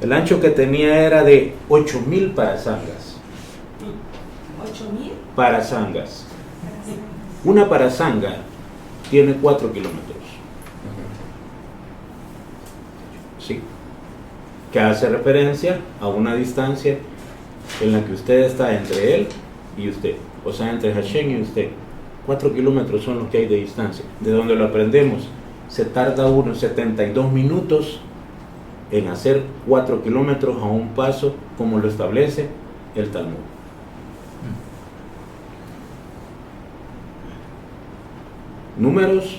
El ancho que tenía era de 8,000 parasangas.
¿8,000?
Parasangas. Una parasanga tiene 4 kilómetros. Sí. Que hace referencia a una distancia en la que usted está entre él y usted. O sea, entre Hashem y usted. 4 kilómetros son los que hay de distancia. De donde lo aprendemos, se tarda unos 72 minutos en hacer 4 kilómetros a un paso, como lo establece el Talmud. Números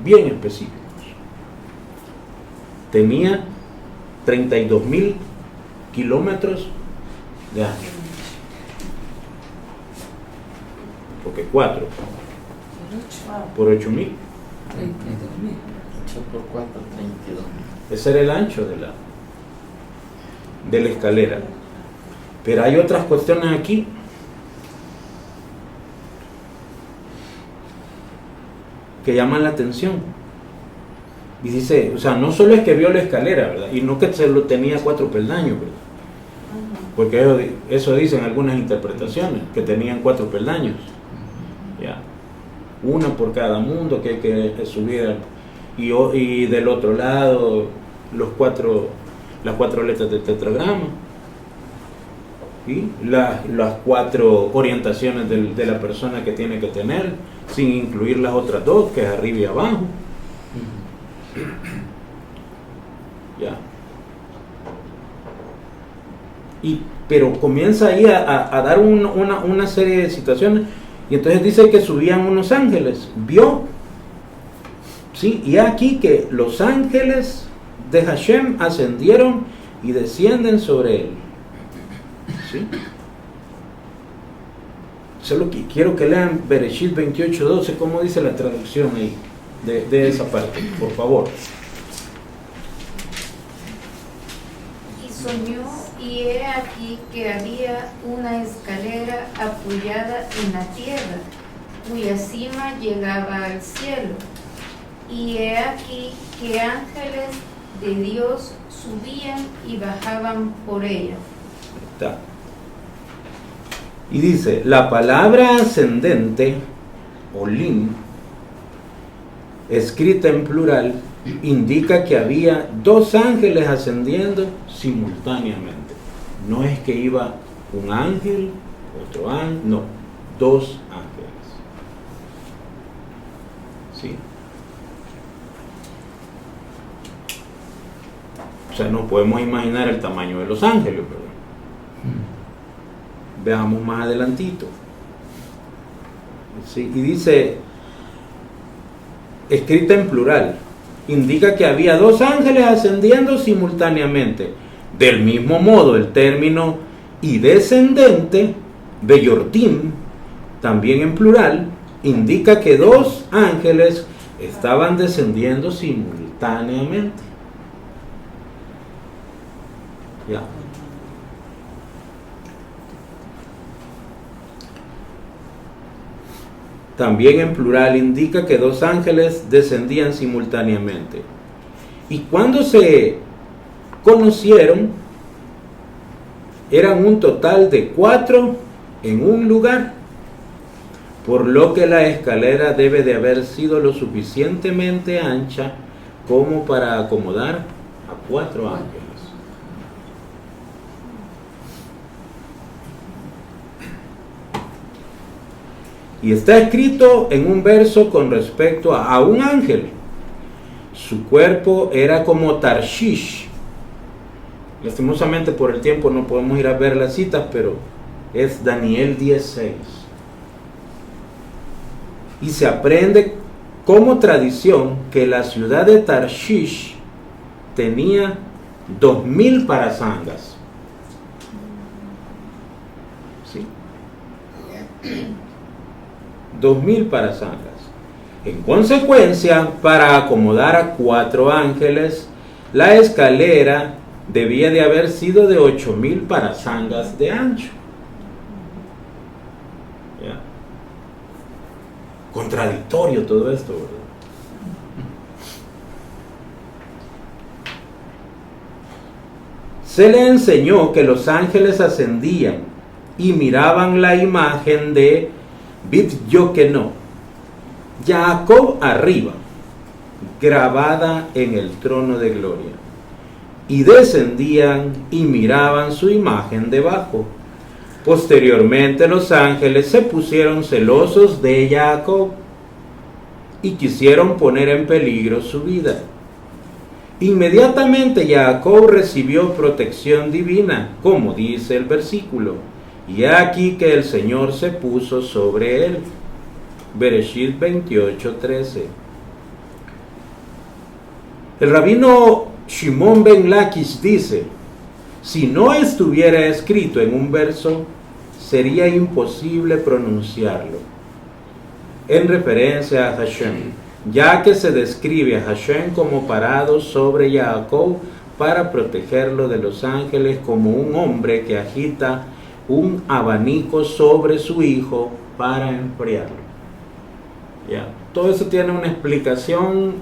bien específicos. Tenía 32,000 kilómetros de ancho. Porque 4 por 8,000.
32,000. 8 por 4, 32,000.
Ese era el ancho de la escalera. Pero hay otras cuestiones aquí. Que llaman la atención. Y dice, o sea, no solo es que vio la escalera, ¿verdad? Y no que se lo tenía 4 peldaños, ¿verdad? Porque eso dicen algunas interpretaciones, que tenían 4 peldaños. Ya. Una por cada mundo que hay que subir. Y del otro lado, las 4 letras del tetragrama. ¿Sí? Las 4 orientaciones de la persona que tiene que tener, sin incluir las otras 2, que es arriba y abajo. Ya. Pero comienza ahí a dar una serie de situaciones, Y entonces dice que subían unos ángeles. Vio. ¿Sí? Y aquí que los ángeles de Hashem ascendieron y descienden sobre él. ¿Sí? Solo que quiero que lean Bereshit 28:12, cómo dice la traducción ahí de esa parte, por favor.
Y soñó, y he aquí que había una escalera apoyada en la tierra, cuya cima llegaba al cielo. Y he aquí que ángeles de Dios subían y bajaban por ella.
Está. Y dice, la palabra ascendente, olim, escrita en plural, indica que había dos ángeles ascendiendo simultáneamente. No es que iba un ángel, otro ángel, no, dos ángeles. ¿Sí? O sea, no podemos imaginar el tamaño de los ángeles, ¿verdad? Veamos más adelantito. ¿Sí? Y dice, escrita en plural, indica que había dos ángeles ascendiendo simultáneamente. Del mismo modo, el término y descendente, beyortim, también en plural, indica que dos ángeles estaban descendiendo simultáneamente. Ya. También en plural indica que dos ángeles descendían simultáneamente. Y cuando se conocieron, eran un total de 4 en un lugar, por lo que la escalera debe de haber sido lo suficientemente ancha como para acomodar a 4 ángeles. Y está escrito en un verso con respecto a un ángel. Su cuerpo era como Tarshish. Lastimosamente por el tiempo no podemos ir a ver las citas, pero es Daniel 10:6. Y se aprende como tradición que la ciudad de Tarshish tenía 2000 parasangas. ¿Sí? 2000 parasangas. En consecuencia, para acomodar a 4 ángeles, la escalera debía de haber sido de 8000 parasangas de ancho. ¿Ya? Contradictorio todo esto, ¿verdad? Se le enseñó que los ángeles ascendían y miraban la imagen de Bit-Yokeno, Jacob arriba, grabada en el trono de gloria, y descendían y miraban su imagen debajo. Posteriormente los ángeles se pusieron celosos de Jacob y quisieron poner en peligro su vida. Inmediatamente Jacob recibió protección divina, como dice el versículo. Y aquí que el Señor se puso sobre él. Bereshit 28:13. El rabino Shimon ben Lakish dice, si no estuviera escrito en un verso, sería imposible pronunciarlo, en referencia a Hashem, ya que se describe a Hashem como parado sobre Jacob para protegerlo de los ángeles, como un hombre que agita un abanico sobre su hijo para enfriarlo. ¿Ya? Todo eso tiene una explicación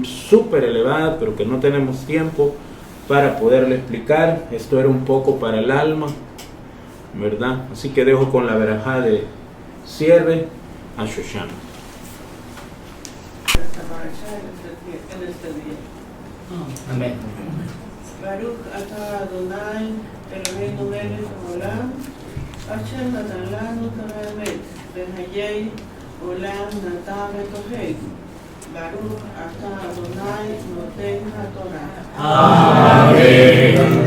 súper elevada, pero que no tenemos tiempo para poderle explicar. Esto era un poco para el alma, ¿verdad? Así que dejo con la verajá de cierre a Shoshana.
En este día.
Amén.
Baruch atah Adonai Eloheinu melech haolam asher natan lanu Torah emet v'hayei olam natan betoheinu. Baruch atah Adonai noten haTorah.
Amén.